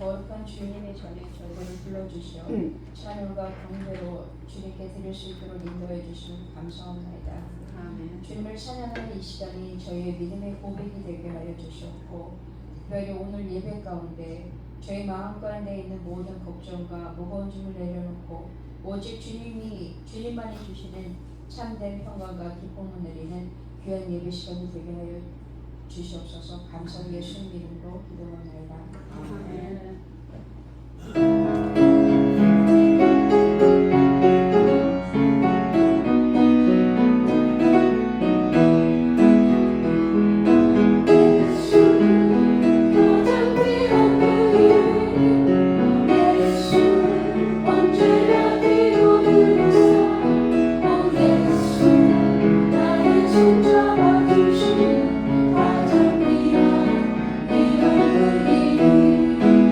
거룩한 주님의 전에 저희를 불러주시어 찬양과 경배로 주님께 드릴 수 있도록 인도해 주시면 감사합니다. 아멘. 주님을 찬양하는 이 시간이 저희의 믿음의 고백이 되게 하여 주셨고, 특별히 오늘 예배 가운데 저희 마음 가운데 있는 모든 걱정과 무거운 짐을 내려놓고 오직 주님만이 주시는 참된 평강과 기쁨을 누리는 귀한 예배 시간이 되게 하여 주시옵소서. 감사의 예수님 이름으로 기도합니다. 아멘. 손잡아주신 가장 귀한 이 얼굴이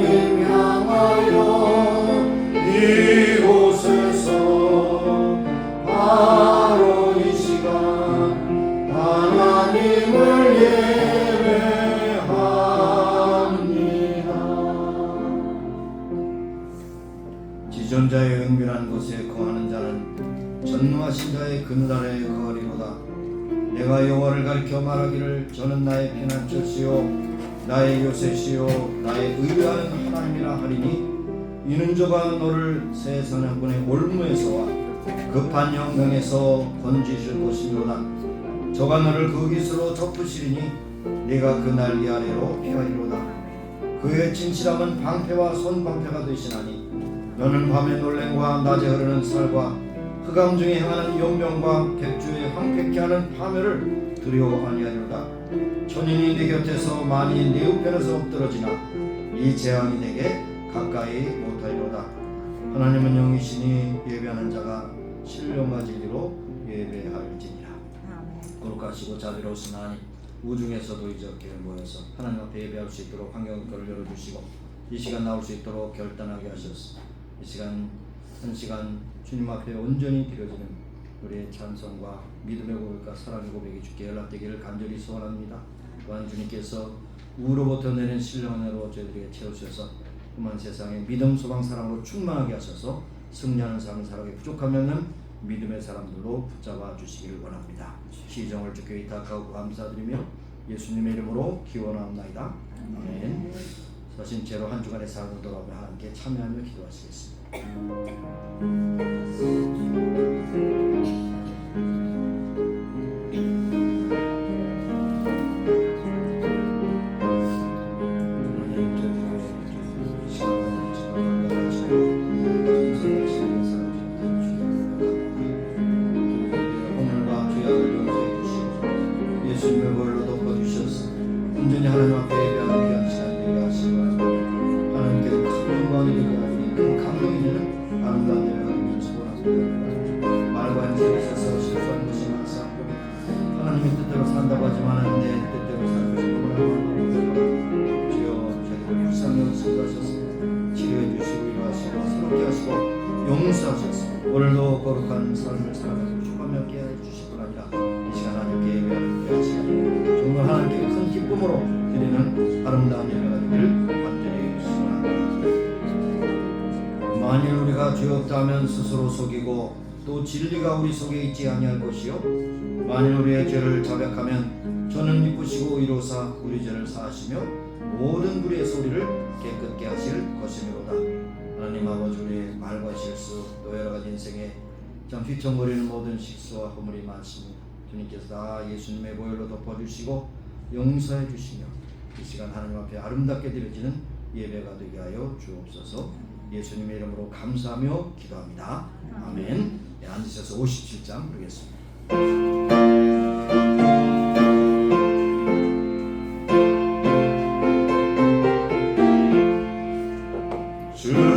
하나님 향하여 이곳에서 바로 이 시간 하나님을 예배합니다. 지존자의 은밀한 곳에 거하는 자는 전능하신 자의 그늘아래 거하리로다. 내가 여호와를 가리켜 말하기를 저는 나의 피난처시요 나의 요새시요 나의 의뢰하는 하나님이라 하리니 이는 저가 너를 새 사냥꾼의 올무에서와 급한 영광에서 건지실 것이로다. 저가 너를 그 깃으로 덮으시리니 네가 그 날개 아래로 피하리로다. 그의 진실함은 방패와 손방패가 되시나니 너는 밤에 놀램과 낮에 흐르는 살과 흑암 중에 행하는 용병과 객주에 황폐케 하는 파멸을 두려워 아니하리로다. 천인이 네 곁에서 많이 네 우편에서 엎드러지나 이 재앙이 내게 가까이 못하리로다. 하나님은 영이시니 예배하는 자가 신령과 진리로 예배할지니라. 거룩하시고 자비로우신 하나님, 우중에서도 이렇게 모여서 하나님 앞에 예배할 수 있도록 환경거를 열어주시고 이 시간 나올 수 있도록 결단하게 하셨습니다. 이 시간 한 시간 주님 앞에 온전히 드려지는 우리의 찬송과 믿음의 고백과 사랑의 고백이 주께 연락되기를 간절히 소원합니다. 또한 주님께서 우로부터 내는 신령한 은혜로 저희들에게 채우셔서 험한 세상에 믿음, 소망, 사랑으로 충만하게 하셔서 승리하는 삶을 살아가게 부족하면은 믿음의 사람들로 붙잡아 주시기를 원합니다. 시정을 주께 의탁하고 감사드리며 예수님의 이름으로 기원하옵나이다. 아멘. 서신 채로 한 주간의 삶을 돌아보며 하나님께 참여하며 기도하시겠습니다. 예수님의 보혈로 덮어주셔서 온전히 하나님 앞에 예배하는 귀한 시간 되게 하시고 하나님께서 큰 영광이 되게 하시니 큰 감동이 되는 아름다운 예배가 되기를 축원합니다. 말과 행실에 있어서 실수한 것이 많사옵고 하나님의 뜻대로 산다고 하지만 내 뜻대로 살고 싶은 주여 저희를 불쌍히 여기시옵소서. 치료해 주시고 일하시고 새롭게 하시고 용서하셔서 오늘도 거룩한 삶을 살아가고 축복하며 깨하여 주실 뿐 아니라 이 시간 하나님께 예배하는 귀한 시간 정말 하나님께 큰 기쁨으로 드리는 아름다운 예배가 되기를 간절히 소원합니다. 만일 우리가 죄 없다 하면 스스로 속이고 또 진리가 우리 속에 있지 아니할 것이요 만일 우리의 죄를 자백하면 저는 기쁘시고 이로사 우리 죄를 사하시며 모든 우리의 소리를 깨끗게 하실 것이므로다. 하나님 아버지, 우리의 말과 실수 또 여러 가지 인생에 참 휘청거리는 모든 실수와 허물이 많습니다. 주님께서 다 예수님의 보혈로 덮어주시고 용서해 주시며 이 시간 하나님 앞에 아름답게 드려지는 예배가 되게 하여 주옵소서. 예수님의 이름으로 감사하며 기도합니다. 아멘. 네, 앉으셔서 57장 부르겠습니다.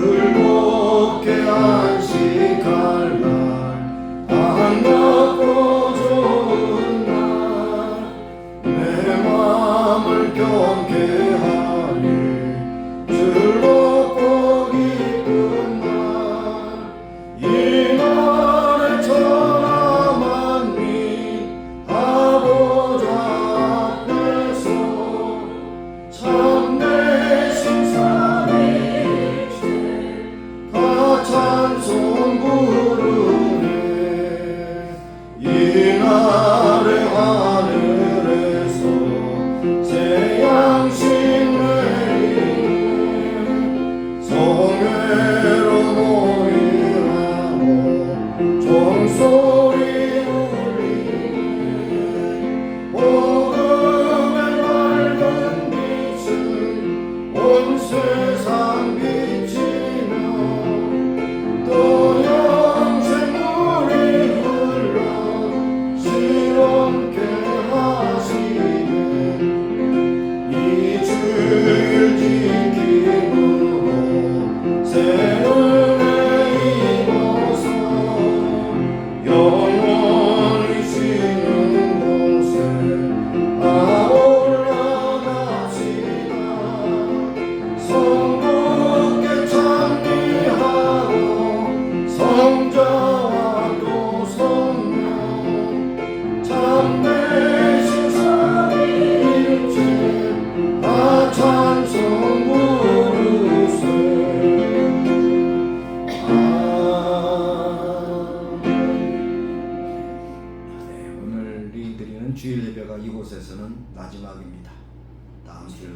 즐겁게 안식할 날 반갑고 좋은 날 내 마음을 경계하리 즐겁고 기쁜 날 이 날에 천하만 민 아버지 앞에서 참되신 찬송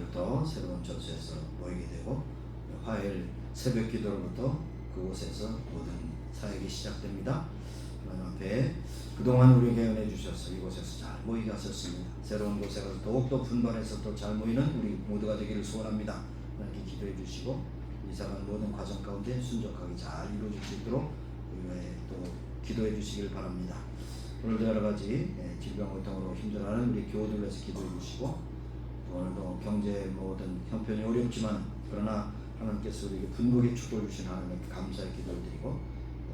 화요일부터 새로운 처소에서 모이게 되고 화요일 새벽 기도로부터 그곳에서 모든 사역이 시작됩니다. 하나님 앞에 그동안 우리에게 은혜 주셔서 이곳에서 잘 모이게 하셨습니다. 새로운 곳에 가서 더욱더 분발해서 또 잘 모이는 우리 모두가 되기를 소원합니다. 하나님께 기도해 주시고 이상한 모든 과정 가운데 순적하게 잘 이루어질 수 있도록 우리의 또 기도해 주시길 바랍니다. 오늘도 여러 가지 질병 고통으로 힘들어하는 우리 교우들 위해서 기도해 주시고 오늘도 경제 모든 형편이 어렵지만 그러나 하나님께서 우리에게 분복의 축복을 주신 하나님께 감사의 기도를 드리고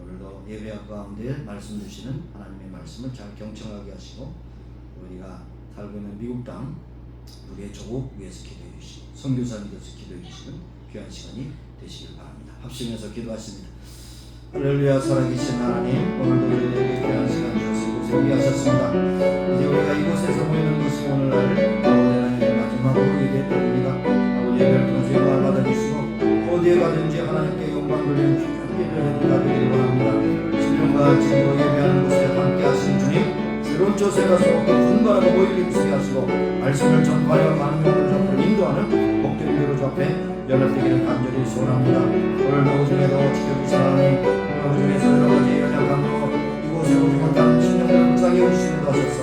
오늘도 예배 가운데 말씀 주시는 하나님의 말씀을 잘 경청하게 하시고 우리가 살고 있는 미국 땅 우리의 조국 위해서 기도해 주시고 선교사님께서 기도해 주시는 귀한 시간이 되시길 바랍니다. 합심해서 기도하십니다. 할렐루야. 살아계신 하나님, 오늘도 우리에게 귀한 시간 주셔서 이곳에 오게 하셨습니다. 이제 우리가 이곳에서 모이는 것이 오늘날 아버지 하나님의 마지막으로 예배드립니다. 아버지 예배를 통해서 영광을 받아주시고 어디에 가든지 하나님께 영광 돌리는 귀한 예배를 드리기를 원합니다. 신령과 진리로 예배하는 곳에 함께 하신 주님, 새로운 곳에 가서 분발하고 모이게 있게 하시고 말씀을 전파하여 많은 영혼을 앞으로 인도하는 복된 교로 앞에 연락되기를 간절히 소원합니다. 오늘도 중에도 지켜주신 하나님, 우리 중에서 여러 가지 연약함으로 이곳에 오지 못한 신령들을 묵상해 오시기도 하셔서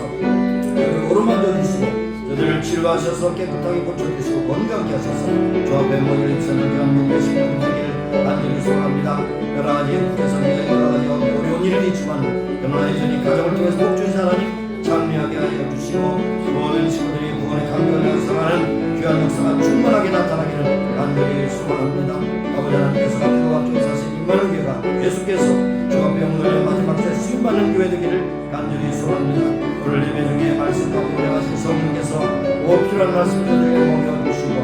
저들을 오르만져 주시고 저들을 치료하셔서 깨끗하게 고쳐주시고 건강케 하셔서 주 앞에 모이를 입사는 귀한 몸의 신령 되기를 간절히 소원합니다. 여러 가지 국제선비가 여러 가지 어려운 일이 있지만 그러나 여전히 가정을 통해서 복주신 하나님 찬미하게 하여 주시고 모든 친구들이 구원의 감격을 살아가는 귀한 역사가 충만하게 나타나기를 간절히 소원합니다. 아버지 하나님께서 앞으로 앞쪽에 사신 임마누엘 교회가 계속해서 주 앞에 오늘의 마지막 때 수임받는 교회 되기를 간절히 소원합니다. 오늘 예배 중에 말씀 가운데 하신 성령께서 꼭 필요한 말씀들을 먹여주시고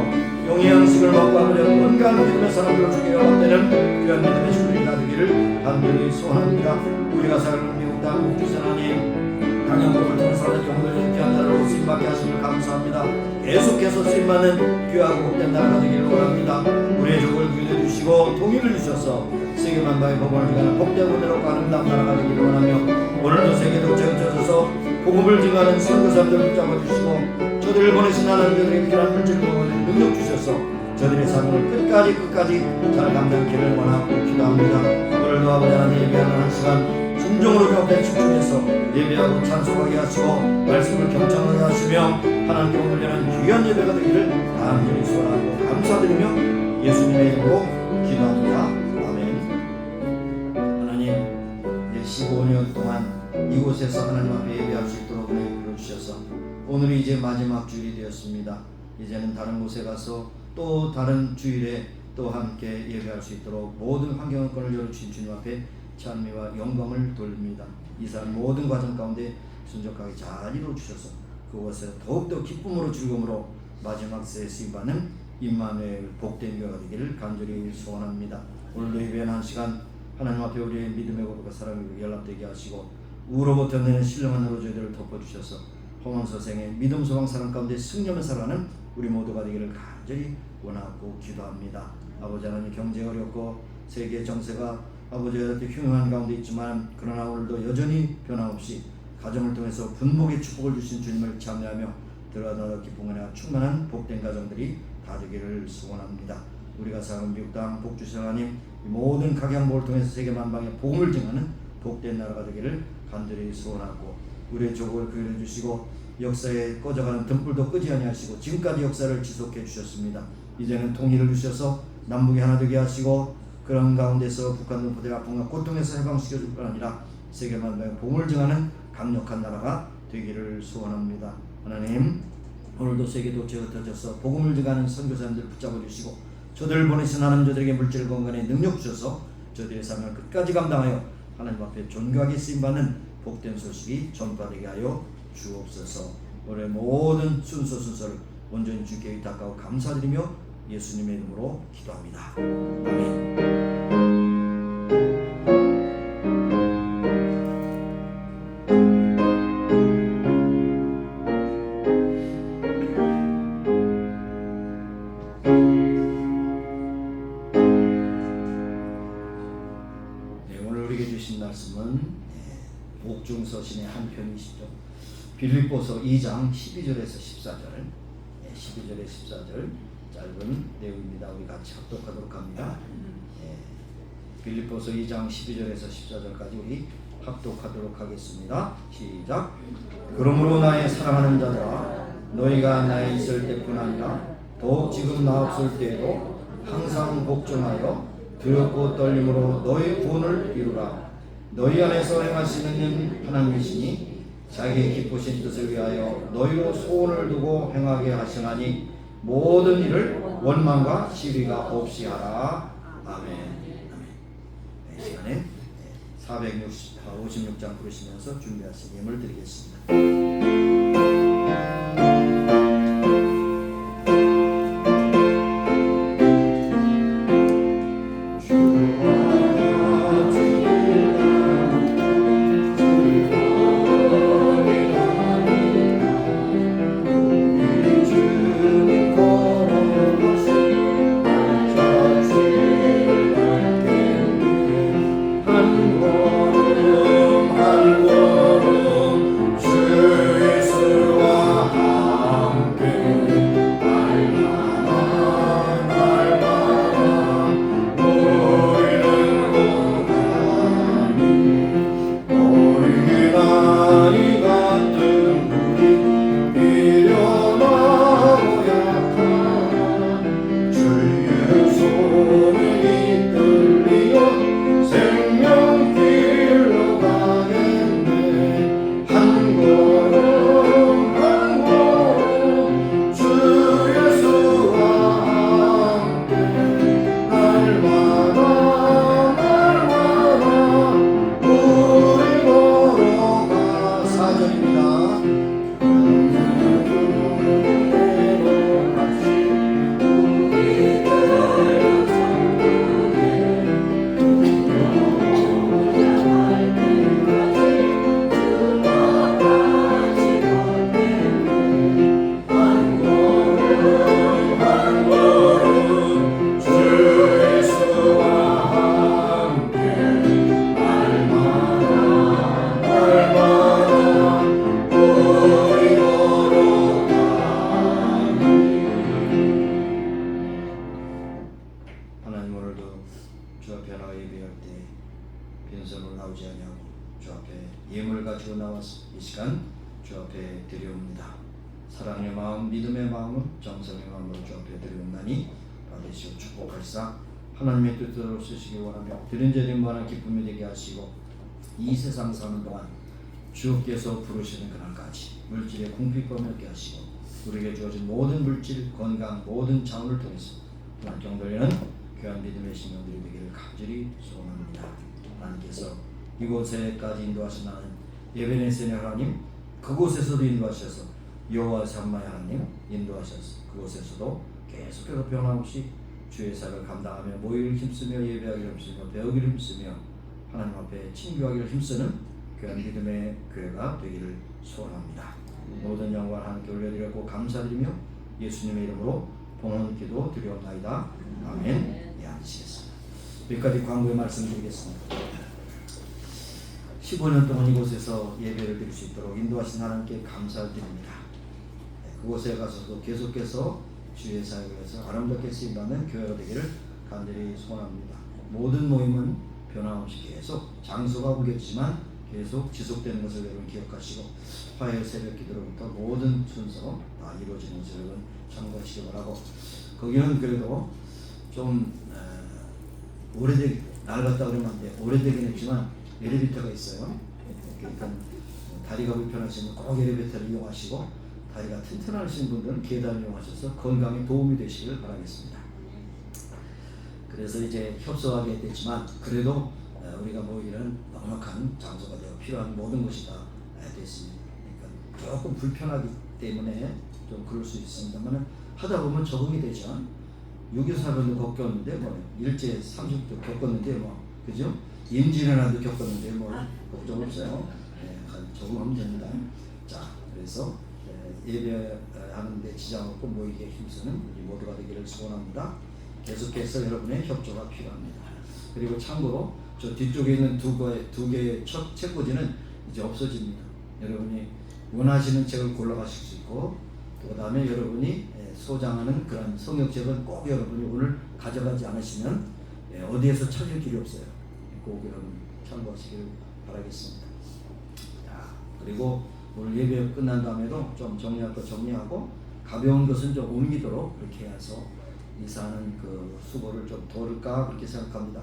영의 양식을 먹고 아버지 건강한 믿음의 사람들을 주게 연합되는 귀한 믿음의 식구들이 나되기를 간절히 소원합니다. 우리가 살아가는 미국 땅 목주신 하나님 강영국을 통해서 영혼을 귀한 나라로 쓰임받게 하심을 감사합니다. 계속해서 쓰임받는 귀하고 복된 나라가 되기를 원합니다. 우리의 족을 구원해 주시고 통일을 주셔서 세계 만방의 복음을 증하는 복된 무대로 아름다운 나라가 되기를 원하며 오늘도 세계도 채워져서 복음을 증하는 선교사님들을 붙잡아 주시고 저들을 보내신 하나님들에게 필요한 물질 공헌의 능력 주셔서 저들의 사명을 끝까지 잘 감당하기를 원하고 기도합니다. 오늘도 아버지 하나님 예배하는 한 시간 순종으로 격에 집중해서 예배하고 찬송하게 하시고 말씀을 경청하게 하시며 하나님께 오늘 여는 귀한 예배가 되기를 간절히 소원하고 감사드리며 예수님의 이름으로 기도합니다. 아멘. 하나님 이제 15년 동안 이곳에서 하나님 앞에 예배할 수 있도록 은혜 부어주셔서 오늘이 이제 마지막 주일이 되었습니다. 이제는 다른 곳에 가서 또 다른 주일에 또 함께 예배할 수 있도록 모든 환경권을 열어주신 주님 앞에 찬미와 영광을 돌립니다. 이 사람 모든 과정 가운데 순적하게 잘 이루어주셔서 그곳에 더욱더 기쁨으로 즐거움으로 마지막 새에 쓰임받는 임마누엘 복된 교회가 되기를 간절히 소원합니다. 오늘도 예배하는 한 시간 하나님 앞에 우리의 믿음의 고백과 사랑을 연락되게 하시고 우로부터 내는 신령한 으로 저희들을 덮어주셔서 홍원서생의 믿음 소망 사랑 가운데 승리하며 살아가는 우리 모두가 되기를 간절히 원하고 기도합니다. 아버지 하나님 경제 어렵고 세계 정세가 아버지 이렇게 흉흉한 가운데 있지만 그러나 오늘도 여전히 변함없이 가정을 통해서 분복의 축복을 주신 주님을 찬양하며 들어가다 기쁨과 충만한 복된 가정들이 다 되기를 소원합니다. 우리가 사는 미국 땅 복주신 하나님 모든 각양목을 통해서 세계 만방에 복음을 증하는 복된 나라가 되기를 간절히 소원하고 우리의 조국을 구원해 주시고 역사에 꺼져가는 등불도 끄지 아니하시고 지금까지 역사를 지속해 주셨습니다. 이제는 통일을 주셔서 남북이 하나 되게 하시고 그런 가운데서 북한 동포들의 아픔과 고통에서 해방시켜 줄 뿐 아니라 세계 만방에 복음을 증하는 강력한 나라가 되기를 소원합니다. 하나님 오늘도 세계도 흩어져서 복음을 증하는 선교사님들 붙잡아 주시고 저들을 보내신 하나님 저들에게 물질 건강의 능력 주셔서 저들의 삶을 끝까지 감당하여 하나님 앞에 존귀하게 쓰임받는 복된 소식이 전파되게 하여 주옵소서. 올해 모든 순서를 온전히 주께 의탁하고 감사드리며 예수님의 이름으로 기도합니다. 아멘. 네, 오늘 우리에게 주신 말씀은 복중서신의 한 편이시죠. 빌립보서 2장 12절에서 14절 12절에 14절 짧은 내용입니다. 우리 같이 합독하도록 합니다. 빌립보서 2장 12절에서 14절까지 우리 합독하도록 하겠습니다. 시작. 그러므로 나의 사랑하는 자들아, 너희가 나에 있을 때뿐 아니라 더욱 지금 나 없을 때에도 항상 복종하여 두렵고 떨림으로 너희 구원을 이루라. 너희 안에서 행하시는 하나님이시니 자기의 기쁘신 뜻을 위하여 너희로 소원을 두고 행하게 하시나니 모든 일을 원망과 시비가 없이 하라. 아멘. 이 시간에 456장 부르시면서 준비하신 예물 드리겠습니다. 사랑의 마음, 믿음의 마음은 정성의 마음으로 주 앞에 드리옵나니 받으시오. 축복할사 하나님의 뜻대로 쓰시기 원하며 드린 재림 무한한 기쁨이 되게 하시고 이 세상 사는 동안 주께서 부르시는 그날까지 물질의 궁핍감을 얻게 하시고 우리에게 주어진 모든 물질, 건강, 모든 자원을 통해서 원경 돌리는 귀한 믿음의 신령들이 되기를 간절히 소원합니다. 하나님께서 이곳에까지 인도하신 나는 예배네스의 하나님, 그곳에서도 인도하셔서 여호와 삼마의 하나님 인도하셔서 그곳에서도 계속해서 변함없이 주의 사역을 감당하며 모이를 힘쓰며 예배하기를 힘쓰며 배우기를 힘쓰며 하나님 앞에 친교하기를 힘쓰는 귀한 믿음의 교회가 되기를 소원합니다. 모든 영광을 하나님께 올려드리고 감사드리며 예수님의 이름으로 봉헌 기도 드리옵나이다. 아멘. 예, 앉으시겠습니다. 여기까지 광고의 말씀 드리겠습니다. 15년 동안 이곳에서 예배를 드릴 수 있도록 인도하신 하나님께 감사를 드립니다. 그곳에 가서도 계속해서 주의 사역을 해서 아름답게 쓰임받는 교회가 되기를 간절히 소원합니다. 모든 모임은 변함없이 계속 장소가 옮겼지만 계속 지속되는 것을 여러분 기억하시고 화요일 새벽 기도로부터 모든 순서 다 이루어지는 것을 여러분 참고하시기 바라고, 거기는 그래도 좀 오래되게 낡았다 그러면 안 돼. 오래되긴 했지만 엘리베이터가 있어요. 그러니까 다리가 불편하시면 꼭 엘리베이터를 이용하시고 다리가 튼튼하신 분들은 계단을 이용하셔서 건강에 도움이 되시길 바라겠습니다. 그래서 이제 협소하게 됐지만 그래도 우리가 모이는 넉넉한 장소가 되어 필요한 모든 것이 다 됐습니다. 그러니까 조금 불편하기 때문에 좀 그럴 수 있습니다만 하다 보면 적응이 되죠. 6.24번도 겪었는데 뭐 일제 30도 겪었는데 뭐 그죠? 임진왜란도 겪었는데 뭐 걱정 없어요. 적응하면 됩니다. 자, 그래서 예배하는데 지장 없고 모이기에 힘쓰는 우리 모두가 되기를 소원합니다. 계속해서 여러분의 협조가 필요합니다. 그리고 참고로 저 뒤쪽에 있는 두 개의 책꽂이는 이제 없어집니다. 여러분이 원하시는 책을 골라가실 수 있고 또 그 다음에 여러분이 소장하는 그런 성역책은 꼭 여러분이 오늘 가져가지 않으시면 어디에서 찾을 길이 없어요. 꼭 여러분 참고하시길 바라겠습니다. 자, 그리고 오늘 예배 끝난 다음에도 좀 정리할 거 정리하고 가벼운 것은 좀 옮기도록 그렇게 해서 이사하는 그 수고를 좀 덜을까 그렇게 생각합니다.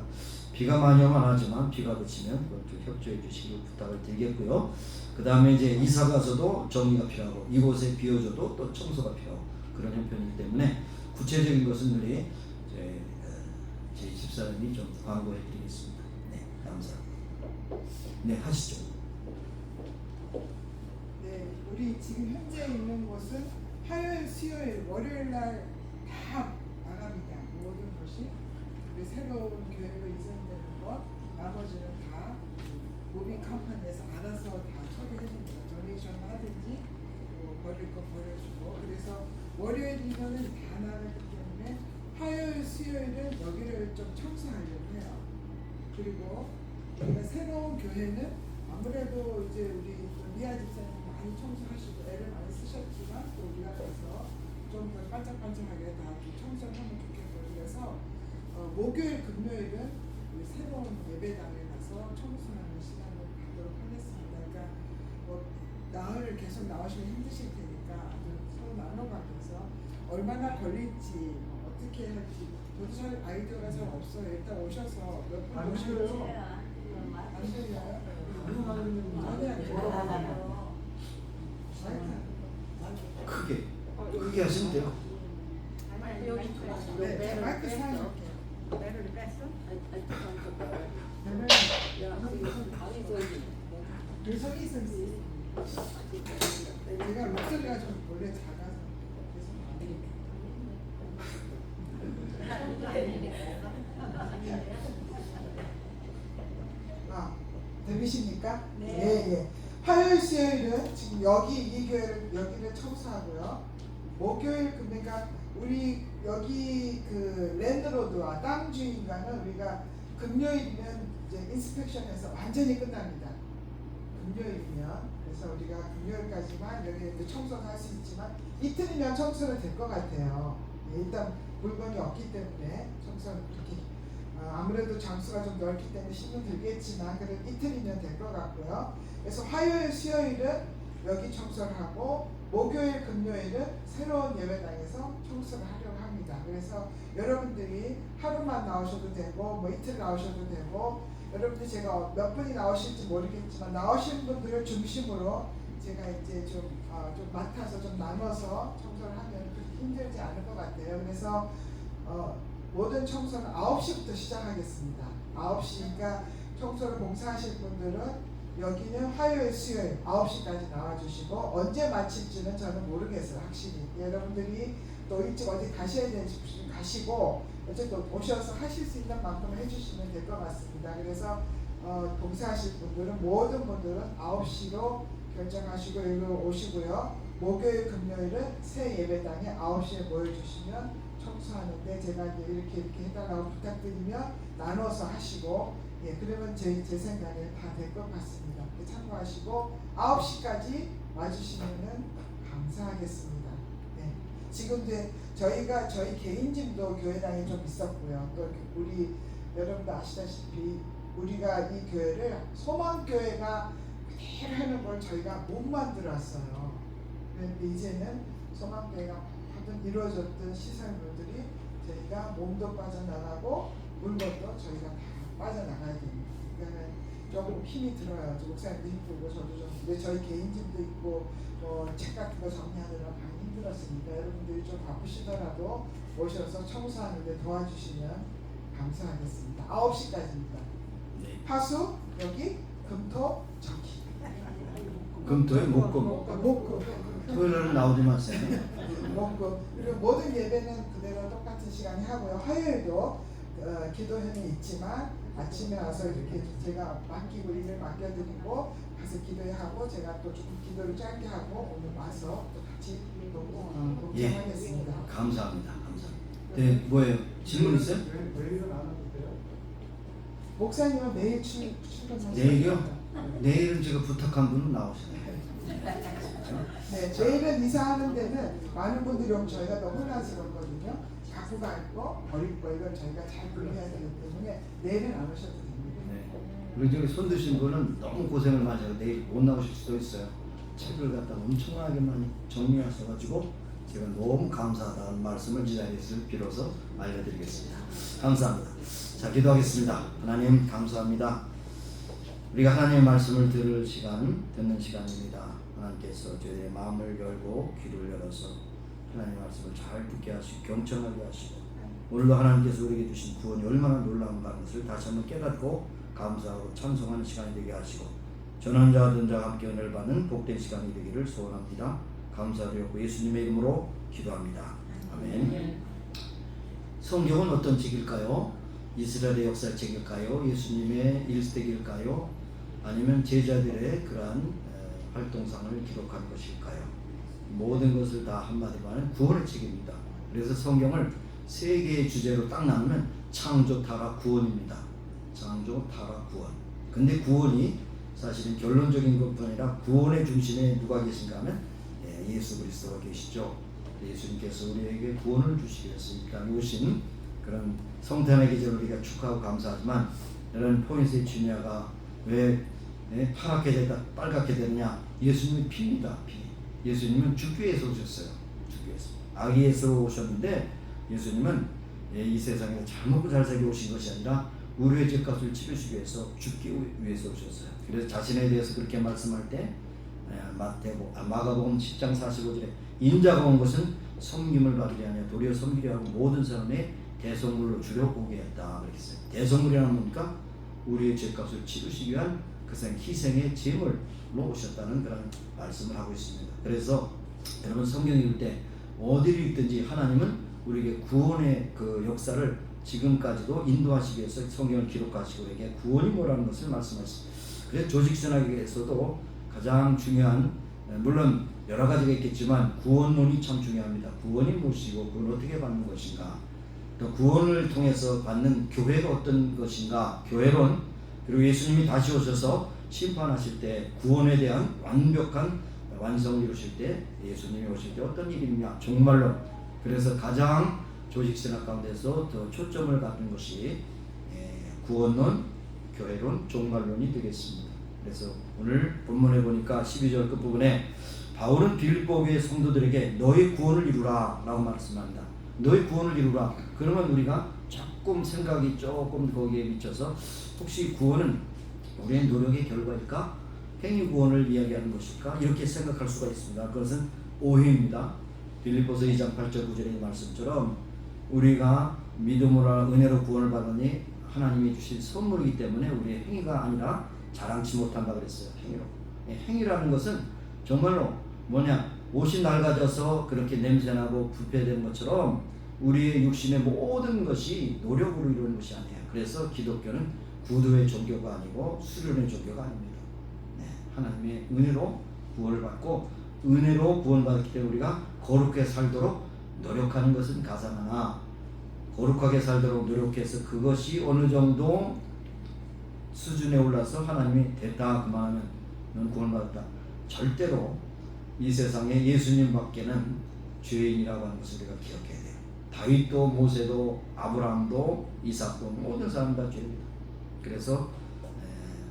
비가 많이 오면 하지만 비가 그치면 좀 협조해 주시길 부탁을 드리겠고요. 그 다음에 이제 이사 가서도 정리가 필요하고 이곳에 비워줘도 또 청소가 필요하고 그런 형편이기 때문에 구체적인 것은 우리 제 집사람이 좀 광고해 드리겠습니다. 네, 감사합니다. 네, 하시죠. 네, 우리 지금 현재 있는 곳은 화요일, 수요일, 월요일 날 다 나갑니다. 모든 것이 우리 새로운 교회로 이전되는 것, 나머지는 다 모빙 컴퍼니에서 알아서 다 처리해 줍니다. 도네이션 하든지 버릴 거 버려주고. 그래서 월요일이면은 다 나가기 때문에 화요일, 수요일은 여기를 좀 청소하려고 해요. 그리고 우리가 새로운 교회는 아무래도 이제 우리 미아 집사님 많이 청소하시고 애를 많이 쓰셨지만 또 우리가 가서 좀 더 반짝반짝하게 다 청소를 하면 좋겠고요. 그래서 목요일, 금요일은 우리 새로운 예배당에 가서 청소하는 시간을 갖도록 하겠습니다. 그러니까 나흘 계속 나오시면 힘드실 테니까 서로 나눠가면서 얼마나 걸릴지 어떻게 할지 저도 잘 아이디어가 잘 없어요. 일단 오셔서 몇 분 오시고 안 들려요? 크게 하시면 돼요. 네, 마이크 사용할게요. 저기 있었지. 제가 목소리가 좀 원래 작아서 계속 안 아, 들리십니까? 네. 예. 화요일, 수요일은 지금 여기 이 교회를 여기를 청소하고요. 목요일, 금요일가 우리 여기 그 랜드로드와 땅 주인과는 우리가 금요일이면 이제 인스펙션에서 완전히 끝납니다. 금요일이면 그래서 우리가 금요일까지만 여기 이제 청소는 할 수 있지만 이틀이면 청소는 될 것 같아요. 예, 일단 물건이 없기 때문에 청소는 그렇게 아무래도 장수가 좀 넓기 때문에 힘은 들겠지만 그래도 이틀이면 될 것 같고요. 그래서 화요일, 수요일은 여기 청소를 하고 목요일, 금요일은 새로운 예배당에서 청소를 하려고 합니다. 그래서 여러분들이 하루만 나오셔도 되고 뭐 이틀 나오셔도 되고 여러분들 제가 몇 분이 나오실지 모르겠지만 나오신 분들을 중심으로 제가 이제 좀 맡아서 좀 나눠서 청소를 하면 그렇게 힘들지 않을 것 같아요. 그래서 모든 청소는 9시부터 시작하겠습니다. 9시니까 청소를 봉사하실 분들은 여기는 화요일, 수요일 9시까지 나와주시고 언제 마칠지는 저는 모르겠어요. 확실히 여러분들이 또 일찍 어디 가셔야 되는지 가시고 어쨌든 오셔서 하실 수 있는 만큼 해주시면 될 것 같습니다. 그래서 봉사하실 분들은 모든 분들은 9시로 결정하시고 여기로 오시고요. 목요일, 금요일은 새 예배당에 9시에 모여주시면 청소하는데 제가 이제 이렇게 해달라고 부탁드리면 나눠서 하시고 예, 그러면 제 생각에 다 될 것 같습니다. 참고하시고 9시까지 와주시면은 감사하겠습니다. 네. 지금 이제 저희가 저희 개인짐도 교회당에 좀 있었고요. 또 우리 여러분도 아시다시피 우리가 이 교회를 소망교회가 그대로 하는 걸 저희가 못 만들었어요. 그런데 이제는 소망교회가 하던 이루어졌던 시설물들이 저희가 몸도 빠져나가고 물건도 저희가 다 빠져나가야 됩니다. 그러니까 조금 힘이 들어요. 목사님도 힘들고 저도 좀. 근데 저희 개인짐도 있고 책 같은 거 정리하느라 많이 힘들었으니까 여러분들이 좀 바쁘시더라도 오셔서 청소하는데 도와주시면 감사하겠습니다. 9시까지입니다. 네. 화수 여기, 금토 저기. 금토에 목금. 목금. 토요일은 나오지 마세요. 목금. 그리고 모든 예배는 그대로 똑같은 시간에 하고요. 화요일도 기도회는 있지만 아침에 와서 이렇게 제가 맡기고 일을 맡겨드리고 가서 기도하고 제가 또 조금 기도를 짧게 하고 오늘 와서 또 같이 동참하겠습니다. 예, 감사합니다. 네, 뭐예요? 질문 있어요? 목사님은 매일 출근하세요? 내일이요? 내일은 제가 부탁한 분은 나오시네요. 네, 내일은 이사하는 데는 많은 분들이 오면 저희가 너무 혼란스럽거든요. 갖고 갈 거, 버릴 거 이걸 저희가 잘 분리해야 되기 때문에 내일은 안 오셔도 됩니다. 네. 우리 저기 손 드신 분은 너무 고생을 많이 하고 내일 못 나오실 수도 있어요. 책을 갖다 엄청나게 많이 정리하셔가지고 제가 너무 감사하다는 말씀을 이 자리에서 빌어서 알려드리겠습니다. 감사합니다. 자, 기도하겠습니다. 하나님 감사합니다. 우리가 하나님의 말씀을 듣는 시간입니다. 하나님께서 저희의 마음을 열고 귀를 열어서 하나님의 말씀을 잘 듣게 하시고 경청하게 하시고 오늘도 하나님께서 우리에게 주신 구원이 얼마나 놀라운가 하는 것을 다시 한번 깨닫고 감사하고 찬송하는 시간이 되게 하시고 전한 자와 듣는 자와 함께 은혜를 받는 복된 시간이 되기를 소원합니다. 감사드렸고 예수님의 이름으로 기도합니다. 아멘. 성경은 어떤 책일까요? 이스라엘의 역사 책일까요? 예수님의 일대기일까요? 아니면 제자들의 그러한 활동상을 기록한 것일까요? 모든 것을 다 한마디로 하는 구원의 책입니다. 그래서 성경을 세 개의 주제로 딱 나누면 창조, 타락, 구원입니다. 창조, 타락, 구원. 근데 구원이 사실은 결론적인 것뿐 아니라 구원의 중심에 누가 계신가 하면 예수 그리스도가 계시죠. 예수님께서 우리에게 구원을 주시기 위해서 이 땅에 오신 그런 성탄의 계절을 우리가 축하하고 감사하지만 이런 포인트의 중요가 왜 파랗게 되다 빨갛게 되느냐? 예수님의 피입니다. 피. 예수님은 죽기 위해서 오셨어요. 죽기 위해서. 악이 위해서 오셨는데 예수님은 이 세상에 잘 먹고 잘 살게 오신 것이 아니라 우리의 죄값을 치르시기 위해서 죽기 위해서 오셨어요. 그래서 자신에 대해서 그렇게 말씀할 때 마가복음 10장 45절에 인자가 온 것은 섬김을 받으려 하냐 도리어 섬기려 하고 모든 사람의 대성물로 주려 오게 했다. 그렇게 했어요. 대성물이라는 뭡니까? 우리의 죄값을 치르시기 위한 그 희생의 제물로 오셨다는 그런 말씀을 하고 있습니다. 그래서 여러분 성경 읽을 때 어디를 읽든지 하나님은 우리에게 구원의 그 역사를 지금까지도 인도하시기 위해서 성경을 기록하시고 우리에게 구원이 뭐라는 것을 말씀하셨습니다. 그래서 조직신학에서도 가장 중요한 물론 여러 가지가 있겠지만 구원론이 참 중요합니다. 구원이 무엇이고 그걸 어떻게 받는 것인가 또 구원을 통해서 받는 교회가 어떤 것인가 교회론 그리고 예수님이 다시 오셔서 심판하실 때 구원에 대한 완벽한 완성을 이루실 때 예수님이 오실 때 어떤 일이 있냐 종말론 그래서 가장 조직신학 가운데서 더 초점을 갖는 것이 구원론, 교회론, 종말론이 되겠습니다. 그래서 오늘 본문에 보니까 12절 끝부분에 바울은 빌립보 교회 성도들에게 너의 구원을 이루라 라고 말씀합니다. 너의 구원을 이루라. 그러면 우리가 조금 생각이 조금 거기에 미쳐서 혹시 구원은 우리의 노력의 결과일까? 행위 구원을 이야기하는 것일까? 이렇게 생각할 수가 있습니다. 그것은 오해입니다. 빌립보서 2장 8절 9절의 말씀처럼 우리가 믿음으로 은혜로 구원을 받으니 하나님이 주신 선물이기 때문에 우리의 행위가 아니라 자랑치 못한다 그랬어요. 행위로. 행위라는 것은 정말로 뭐냐 옷이 낡아져서 그렇게 냄새나고 부패된 것처럼 우리의 육신의 모든 것이 노력으로 이루는 것이 아니에요. 그래서 기독교는 구두의 종교가 아니고 수련의 종교가 아닙니다. 하나님의 은혜로 구원을 받고 은혜로 구원받았기 때문에 우리가 거룩하게 살도록 노력하는 것은 가상하나 거룩하게 살도록 노력해서 그것이 어느 정도 수준에 올라서 하나님이 됐다 그만하면 넌 구원받았다. 절대로 이 세상에 예수님 밖에는 죄인이라고 하는 것을 우리가 기억해야 돼요. 다윗도 모세도 아브라함도 이삭도 모든 사람 다 죄입니다. 그래서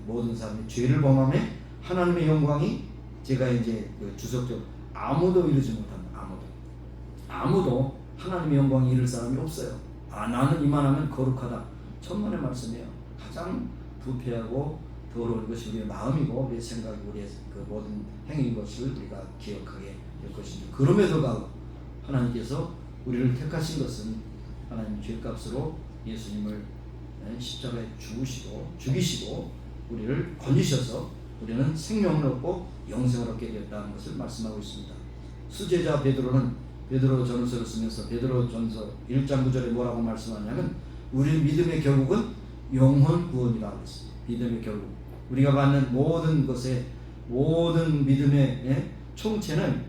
모든 사람이 죄를 범하면 하나님의 영광이 제가 이제 그 주석적으로 아무도 이루지 못합니다. 아무도 하나님의 영광이 이룰 사람이 없어요. 나는 이만하면 거룩하다. 천만의 말씀이에요. 가장 부패하고 더러운 것이 우리의 마음이고 우리의 생각이 우리의 그 모든 행위인 것을 우리가 기억하게 될 것입니다. 그럼에도 불구하고 하나님께서 우리를 택하신 것은 하나님 죄값으로 예수님을 십자가에 죽이시고 우리를 건지셔서 우리는 생명을 얻고 영생을 얻게 되었다는 것을 말씀하고 있습니다. 수제자 베드로 전서를 쓰면서 베드로 전서 1장 9절에 뭐라고 말씀하냐면 우리의 믿음의 결국은 영혼 구원이라고 했습니다. 믿음의 결국 우리가 받는 모든 것에 모든 믿음의 총체는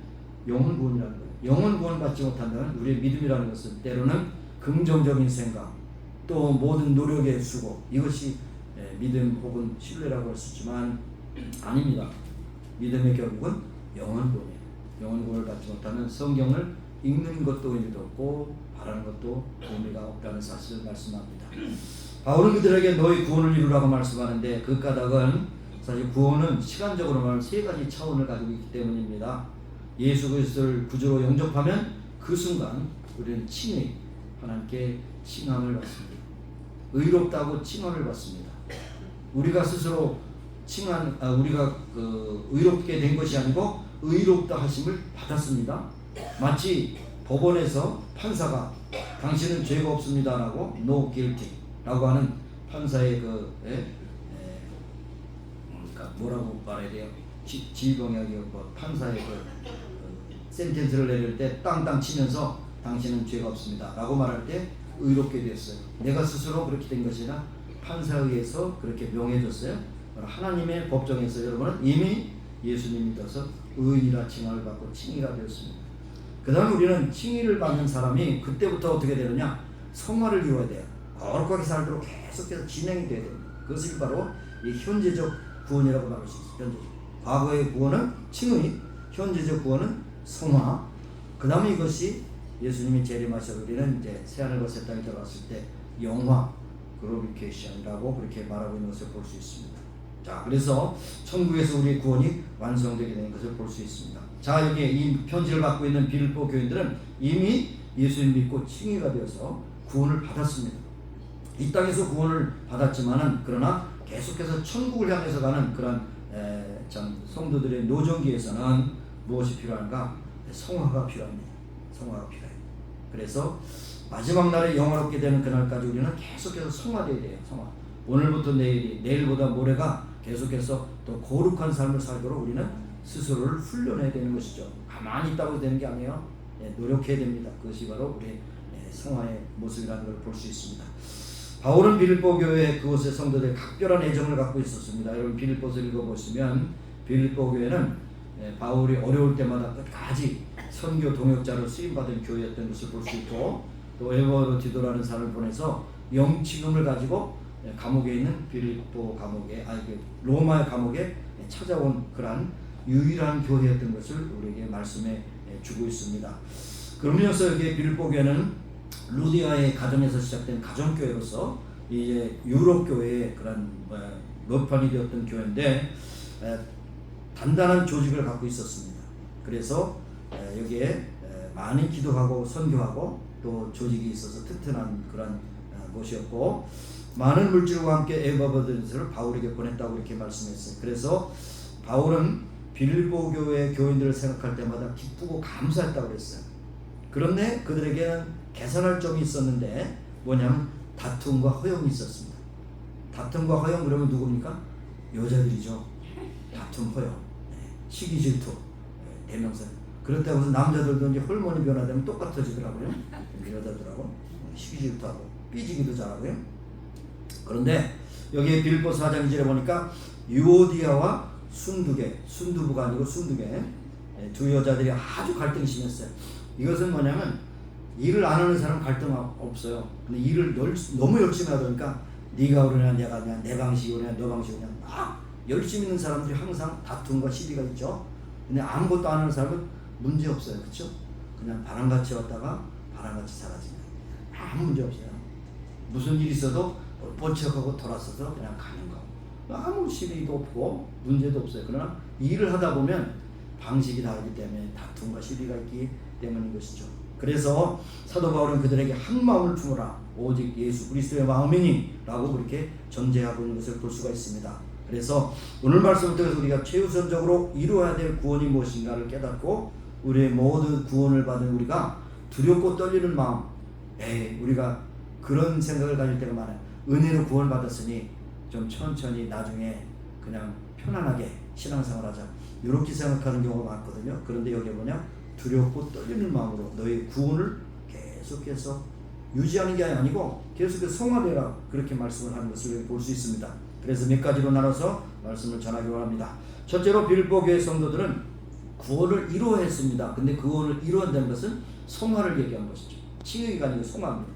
영혼 구원이라는 거예요. 영혼 구원 받지 못한다면 우리의 믿음이라는 것은 때로는 긍정적인 생각 또 모든 노력의 수고 이것이 믿음 혹은 신뢰라고 할 수 있지만 아닙니다. 믿음의 결국은 영혼 구원이에요. 영원 구원을 받지 못하면 성경을 읽는 것도 의미가 없고 바라는 것도 의미가 없다는 사실을 말씀합니다. 바울은 그들에게 너희 구원을 이루라고 말씀하는데 그 까닭은 사실 구원은 시간적으로 말하면 세 가지 차원을 가지고 있기 때문입니다. 예수 그리스도를 구주로 영접하면 그 순간 우리는 칭의, 하나님께 칭함을 받습니다. 의롭다고 칭함을 받습니다. 우리가 스스로 우리가 의롭게 된 것이 아니고 의롭다 하심을 받았습니다. 마치 법원에서 판사가 당신은 죄가 없습니다라고 no guilty 라고 하는 판사의 뭐라고 말해야 돼요? 지휘병역이 판사의 센텐스를 내릴 때 땅땅 치면서 당신은 죄가 없습니다 라고 말할 때 의롭게 됐어요. 내가 스스로 그렇게 된 것이 아니라 판사에 의해서 그렇게 명해졌어요. 하나님의 법정에서 여러분은 이미 예수님 믿어서 의인이라 칭함을 받고 칭의가 되었습니다. 그 다음에 우리는 칭의를 받는 사람이 그때부터 어떻게 되느냐? 성화를 이루어야 돼요. 거룩하게 살도록 계속해서 진행이 돼야 됩니다. 그것이 바로 이 현재적 구원이라고 말할 수 있어요. 현재적. 과거의 구원은 칭의, 현재적 구원은 성화. 그 다음에 이것이 예수님이 재림하셔서 우리는 이제 새하늘과 새 땅에 들어갔을 때 영화, 글로리케이션이라고 그렇게 말하고 있는 것을 볼 수 있습니다. 자, 그래서 천국에서 우리의 구원이 완성되게 되는 것을 볼 수 있습니다. 자, 여기 이 편지를 받고 있는 빌립보 교인들은 이미 예수님 믿고 칭의가 되어서 구원을 받았습니다. 이 땅에서 구원을 받았지만은 그러나 계속해서 천국을 향해서 가는 그런 성도들의 노정기에서는 무엇이 필요한가? 성화가 필요합니다. 성화가 필요해요. 그래서 마지막 날에 영화롭게 되는 그날까지 우리는 계속해서 성화되어야 돼요. 성화. 오늘부터 내일보다 모레가 계속해서 또 거룩한 삶을 살도록 우리는 스스로를 훈련해야 되는 것이죠. 가만히 있다고 되는 게 아니에요. 노력해야 됩니다. 그것이 바로 우리 성화의 모습이라는 걸 볼 수 있습니다. 바울은 빌립보 교회 그곳의 성도들의 각별한 애정을 갖고 있었습니다. 여러분 빌립보서 읽어보시면 빌립보 교회는 바울이 어려울 때마다 끝까지 선교 동역자로 쓰임받은 교회였던 것을 볼 수 있고 또 에버로디도라는 사람을 보내서 영치금을 가지고 감옥에 있는 빌립보 감옥에 로마의 감옥에 찾아온 그러한 유일한 교회였던 것을 우리에게 말씀해 주고 있습니다. 그러면서 여기 빌립보 교회는 루디아의 가정에서 시작된 가정교회로서 이제 유럽 교회의 그런 모판이 되었던 교회인데 단단한 조직을 갖고 있었습니다. 그래서 여기에 많이 기도하고 선교하고 또 조직이 있어서 튼튼한 그런 곳이었고 많은 물질과 함께 에바버드를 바울에게 보냈다고 이렇게 말씀했어요. 그래서 바울은 빌립보 교회 교인들을 생각할 때마다 기쁘고 감사했다고 그랬어요. 그런데 그들에게는 개선할 점이 있었는데 뭐냐면 다툼과 허용이 있었습니다. 다툼과 허용 그러면 누굽니까? 여자들이죠. 다툼, 허용, 시기 질투, 대명사. 그렇다고 해서 남자들도 이제 호르몬이 변화되면 똑같아지더라고요. 여자들하고 시기 질투하고 삐지기도 잘하고요. 그런데 여기 빌립보 4장 2절에 보니까 유오디아와 순두부가 아니고 순두개 두 여자들이 아주 갈등이 심했어요. 이것은 뭐냐면 일을 안 하는 사람 갈등 없어요. 근데 일을 너무 열심히 하니까 네가 오르냐 내가 오냐 내 방식이 오냐 너 방식이 오냐 막 열심히 있는 사람들이 항상 다툼과 시비가 있죠. 근데 아무것도 안 하는 사람은 문제 없어요. 그렇죠? 그냥 바람같이 왔다가 바람같이 사라집니다. 아무 문제 없어요. 무슨 일이 있어도 번쩍하고 돌아서서 그냥 가는 거. 아무 시비도 없고 문제도 없어요. 그러나 일을 하다 보면 방식이 다르기 때문에 다툼과 시비가 있기 때문인 것이죠. 그래서 사도 바울은 그들에게 한 마음을 품으라 오직 예수 그리스도의 마음이니 라고 그렇게 전제하고 있는 것을 볼 수가 있습니다. 그래서 오늘 말씀을 통해서 우리가 최우선적으로 이루어야 될 구원이 무엇인가를 깨닫고 우리의 모든 구원을 받은 우리가 두렵고 떨리는 마음 우리가 그런 생각을 가질 때가 많아요. 은혜로 구원을 받았으니 좀 천천히 나중에 그냥 편안하게 신앙생활 하자 이렇게 생각하는 경우가 많거든요. 그런데 여기 뭐냐 두렵고 떨리는 마음으로 너의 구원을 계속해서 유지하는 게 아니고 계속해서 성화되라 그렇게 말씀을 하는 것을 볼 수 있습니다. 그래서 몇 가지로 나눠서 말씀을 전하기로 합니다. 첫째로 빌립보 교회 성도들은 구원을 이루어했습니다. 근데 구원을 이루어한다는 것은 성화를 얘기한 것이죠. 칭의가 아니고 성화입니다.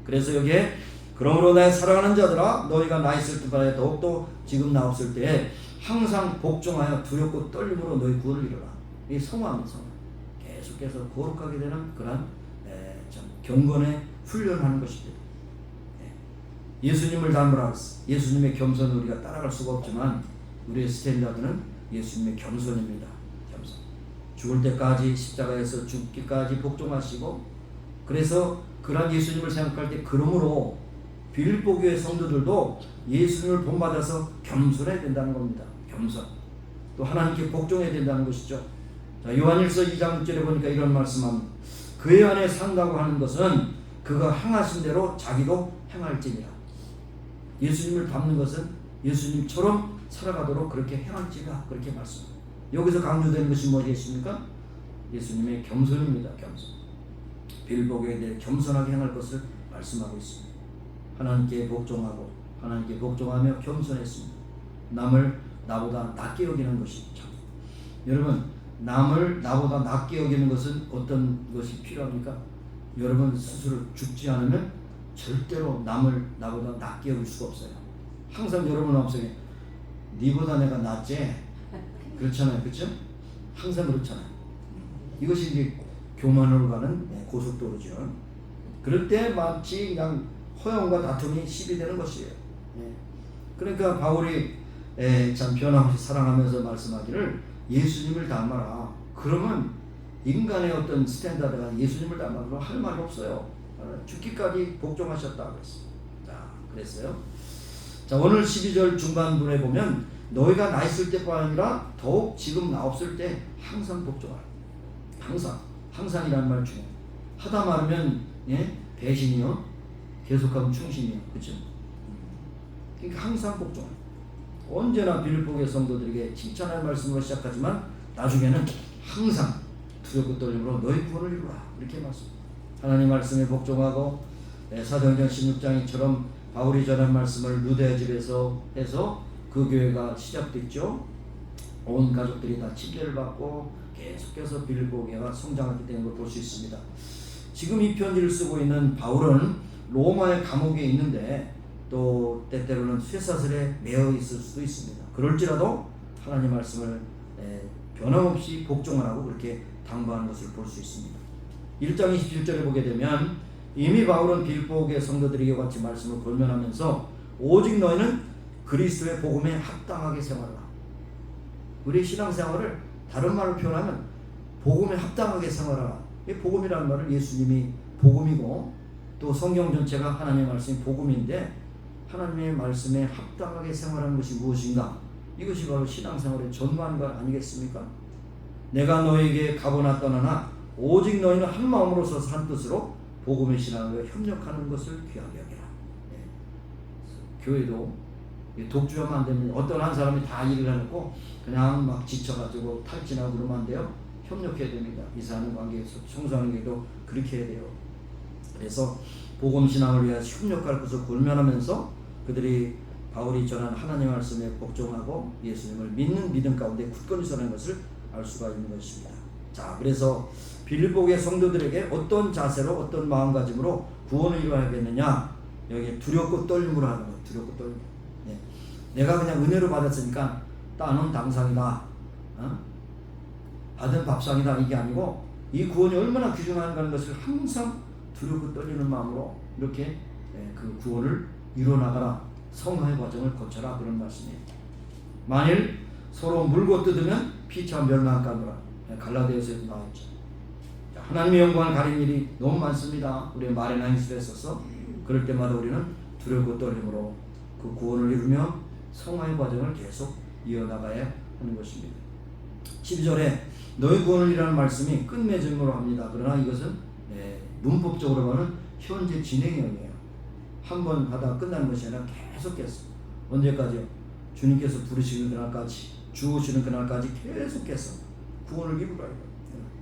그래서 여기에 그러므로 나의 사랑하는 자들아 너희가 나 있을 때보다 더욱더 지금 나 없을 때에 항상 복종하여 두렵고 떨림으로 너희 구원을 이루라. 이 성화입니다. 성화. 계속해서 거룩하게 되는 그런 참 경건의 훈련하는 것입니다. 예수님을 닮으라. 예수님의 겸손을 우리가 따라갈 수가 없지만 우리의 스탠다드는 예수님의 겸손입니다. 겸손. 죽을 때까지 십자가에서 죽기까지 복종하시고, 그래서 그런 예수님을 생각할 때 그러므로 빌립보 교회 성도들도 예수님을 본받아서 겸손해야 된다는 겁니다. 겸손. 또 하나님께 복종해야 된다는 것이죠. 자, 요한일서 2장 6절에 보니까 이런 말씀합니다. 그의 안에 산다고 하는 것은 그가 행하신 대로 자기도 행할지니라. 예수님을 닮는 것은 예수님처럼 살아가도록 그렇게 행할지라, 그렇게 말씀합니다. 여기서 강조되는 것이 무엇이겠습니까? 예수님의 겸손입니다. 겸손. 빌립보 교회에 대해 겸손하게 행할 것을 말씀하고 있습니다. 하나님께 복종하고 하나님께 복종하며 겸손했습니다. 남을 나보다 낮게 여기는 것이 참. 여러분, 남을 나보다 낮게 여기는 것은 어떤 것이 필요합니까? 여러분 스스로 죽지 않으면 절대로 남을 나보다 낮게 여길 수가 없어요. 항상 여러분 마음속에 니보다 내가 낫지? 그렇잖아요. 그렇죠? 항상 그렇잖아요. 이것이 이제 교만으로 가는 고속도로죠. 그럴 때 마치 그냥 허영과 다툼이 시비되는 것이에요. 그러니까 바울이 참 변함없이 사랑하면서 말씀하기를 예수님을 닮아라. 그러면 인간의 어떤 스탠다드가 예수님을 닮아도 할 말이 없어요. 죽기까지 복종하셨다 그랬어요. 자, 그랬어요. 자, 오늘 12절 중반부에 보면 너희가 나 있을 때뿐 아니라 더욱 지금 나 없을 때 항상 복종하라. 항상이라는 말 중에 하다 말하면 배신이요, 계속하면 충신이요. 그렇죠? 그러니까 항상 복종하라. 언제나 빌립보 교회 성도들에게 칭찬할 말씀으로 시작하지만 나중에는 항상 두렵고 떨림으로 너희 구원을 이루라, 이렇게 말씀합니다. 하나님 말씀에 복종하고 사도행전 16장처럼 바울이 전한 말씀을 루데 집에서 해서 그 교회가 시작됐죠. 온 가족들이 다 침례를 받고 계속해서 빌립보 교회가 성장하게 되는 걸 볼 수 있습니다. 지금 이 편지를 쓰고 있는 바울은 로마의 감옥에 있는데 또 때때로는 쇠사슬에 매어 있을 수도 있습니다. 그럴지라도 하나님 말씀을 변함없이 복종하라고 그렇게 당부하는 것을 볼 수 있습니다. 1장 27절에 보게 되면 이미 바울은 빌립보 교회 성도들에게 같이 말씀을 권면하면서 오직 너희는 그리스도의 복음에 합당하게 생활하라. 우리 신앙생활을 다른 말로 표현하면 복음에 합당하게 생활하라. 이 복음이라는 말은 예수님이 복음이고 또 성경 전체가 하나님의 말씀이 복음인데 하나님의 말씀에 합당하게 생활하는 것이 무엇인가? 이것이 바로 신앙생활의 전무한 것 아니겠습니까? 내가 너에게 가보나 떠나나 오직 너희는 한 마음으로 서서 한 뜻으로 복음의 신앙을 협력하는 것을 귀하게 여기라. 교회도 독주하면 안 됩니다. 어떤 한 사람이 다 일을 해놓고 그냥 막 지쳐가지고 탈진하고 그러면 안 돼요. 협력해야 됩니다. 이사하는 관계에서 청소하는 게도 그렇게 해야 돼요. 그래서 복음 신앙을 위해 협력할 것을 권면하면서 그들이 바울이 전한 하나님의 말씀에 복종하고 예수님을 믿는 믿음 가운데 굳건히 서는 것을 알 수가 있는 것입니다. 자, 그래서 빌립보 교회 성도들에게 어떤 자세로 어떤 마음가짐으로 구원을 이루어야겠느냐? 여기 두렵고 떨림으로 하는 것. 두렵고 떨림. 내가 그냥 은혜로 받았으니까 따놓은 당상이다, 받은 밥상이다, 이게 아니고 이 구원이 얼마나 귀중한가 것을 항상 두렵고 떨리는 마음으로 이렇게 그 구원을 이루어나가라. 성화의 과정을 거쳐라, 그런 말씀이에요. 만일 서로 물고 뜯으면 피차 멸망하노라. 갈라디아서에도 나왔죠. 하나님의 영광을 가리는 일이 너무 많습니다. 우리의 말이나 행실에 있어서 그럴 때마다 우리는 두렵고 떨림으로 그 구원을 이루며 성화의 과정을 계속 이어나가야 하는 것입니다. 12절에 너희 구원을 이라는 말씀이 끝맺음으로 합니다. 그러나 이것은 문법적으로는 현재 진행형이에요. 한 번 하다 끝나는 것이 아니라 계속해서 언제까지요? 주님께서 부르시는 그날까지, 주오시는 그날까지 계속해서 구원을 이루라.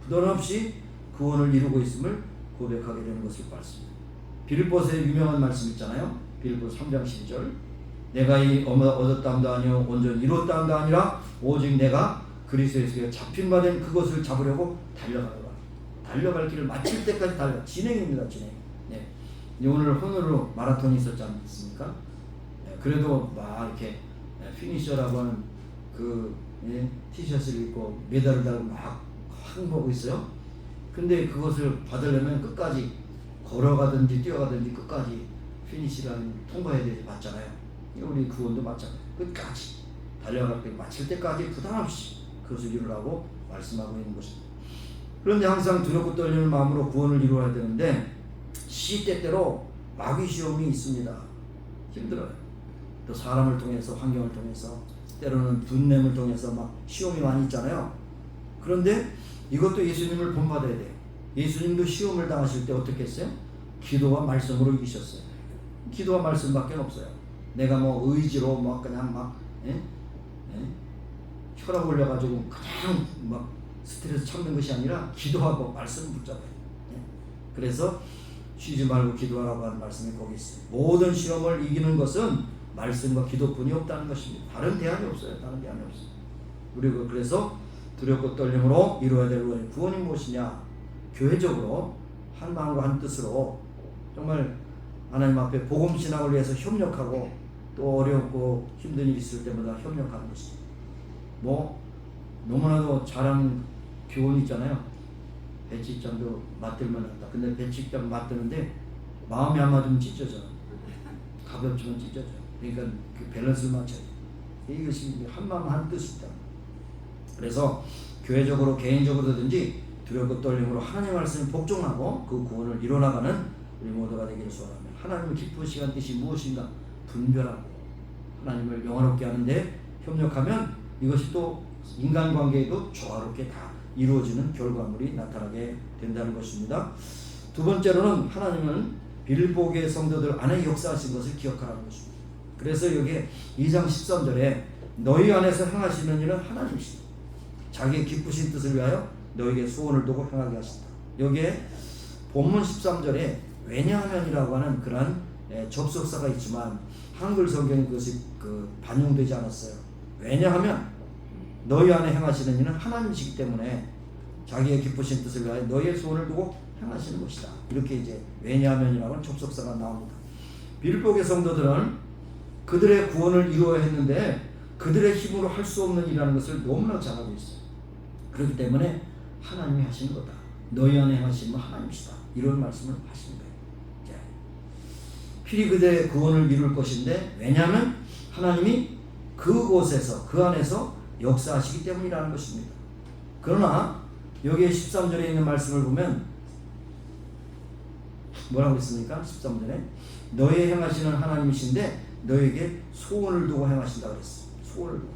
부담 없이 구원을 이루고 있음을 고백하게 되는 것을 봤습니다. 빌립보서의 유명한 말씀 있잖아요. 빌립보서 3장 12절. 내가 이 얻었다함도 아니요 온전히 이뤘다함도 아니라 오직 내가 그리스도에서 잡힌 바 된 그것을 잡으려고 달려가노라. 달려갈 길을 마칠 때까지 달려. 진행입니다. 진행. 오늘 헌으로 마라톤이 있었지 않습니까? 그래도 막 이렇게 피니셔라고 하는 그 티셔츠를 입고 메달을 달고 막 항복하고 있어요. 근데 그것을 받으려면 끝까지 걸어가든지 뛰어가든지 끝까지 피니시라인 통과해야 되지 맞잖아요. 우리 구원도 마찬가지. 끝까지 달려갈 때 마칠 때까지 부담 없이 그것을 이루라고 말씀하고 있는 것입니다. 그런데 항상 두렵고 떨리는 마음으로 구원을 이루어야 되는데 시때때로 마귀 시험이 있습니다. 힘들어요. 또 사람을 통해서 환경을 통해서 때로는 분냄을 통해서 막 시험이 많이 있잖아요. 그런데 이것도 예수님을 본받아야 돼요. 예수님도 시험을 당하실 때 어떻게 했어요? 기도와 말씀으로 이기셨어요. 기도와 말씀밖에 없어요. 내가 뭐 의지로 뭐 그냥 막 혈압 올려가지고 그냥 막 스트레스 참는 것이 아니라 기도하고 말씀 붙잡아요. 그래서 쉬지 말고 기도하라고 하는 말씀이 거기 있어요. 모든 시험을 이기는 것은 말씀과 기도뿐이 없다는 것입니다. 다른 대안이 없어요. 다른 대안이 없어요. 우리가 그래서 두렵고 떨림으로 이루어야 될 구원이 무엇이냐? 교회적으로 한 마음과 한 뜻으로 정말 하나님 앞에 복음 신앙을 위해서 협력하고 또 어렵고 힘든 일이 있을 때마다 협력하는 것입니다. 뭐 너무나도 잘하는 교훈 있잖아요. 배치장도 맞들면 한다. 근데 배치장 맞드는데 마음이 안 맞으면 찢어져. 가볍지만 찢어져. 그러니까 그 밸런스를 맞춰야 돼. 이것이 한 마음 한 뜻이다. 그래서 교회적으로 개인적으로든지 두렵고 떨림으로 하나님의 말씀에 복종하고 그 구원을 이뤄나가는 우리 모두가 되기를 소원합니다. 하나님을 기쁘시한 뜻이 무엇인가 분별하고 하나님을 영화롭게 하는데 협력하면 이것이 또 인간관계에도 조화롭게 다 이루어지는 결과물이 나타나게 된다는 것입니다. 두 번째로는 하나님은 빌보의 성도들 안에 역사하신 것을 기억하라는 것입니다. 그래서 여기에 2장 13절에 너희 안에서 행하시는 일은 하나님이시다. 자기의 기쁘신 뜻을 위하여 너에게 소원을 두고 행하게 하신다. 여기에 본문 13절에 왜냐하면이라고 하는 그러한 접속사가 있지만 한글 성경에 그것이 반영되지 않았어요. 왜냐하면 너희 안에 행하시는 일은 하나님이시기 때문에 자기의 기쁘신 뜻을 위하여 너희의 소원을 두고 행하시는 것이다. 이렇게 이제 왜냐하면이라고 하는 접속사가 나옵니다. 빌보의 성도들은 그들의 구원을 이루어야 했는데 그들의 힘으로 할 수 없는 일이라는 것을 너무나 잘 알고 있어요. 그렇기 때문에 하나님이 하시는 거다. 너희 안에 행하시는 하나님이시다. 이런 말씀을 하시는 거예요. 필히 그들의 구원을 이룰 것인데 왜냐하면 하나님이 그곳에서 그 안에서 역사하시기 때문이라는 것입니다. 그러나 여기에 13절에 있는 말씀을 보면 뭐라고 했습니까? 13절에 너희 행하시는 하나님이신데 너에게 소원을 두고 행하신다고 그랬어요. 소원을 두고.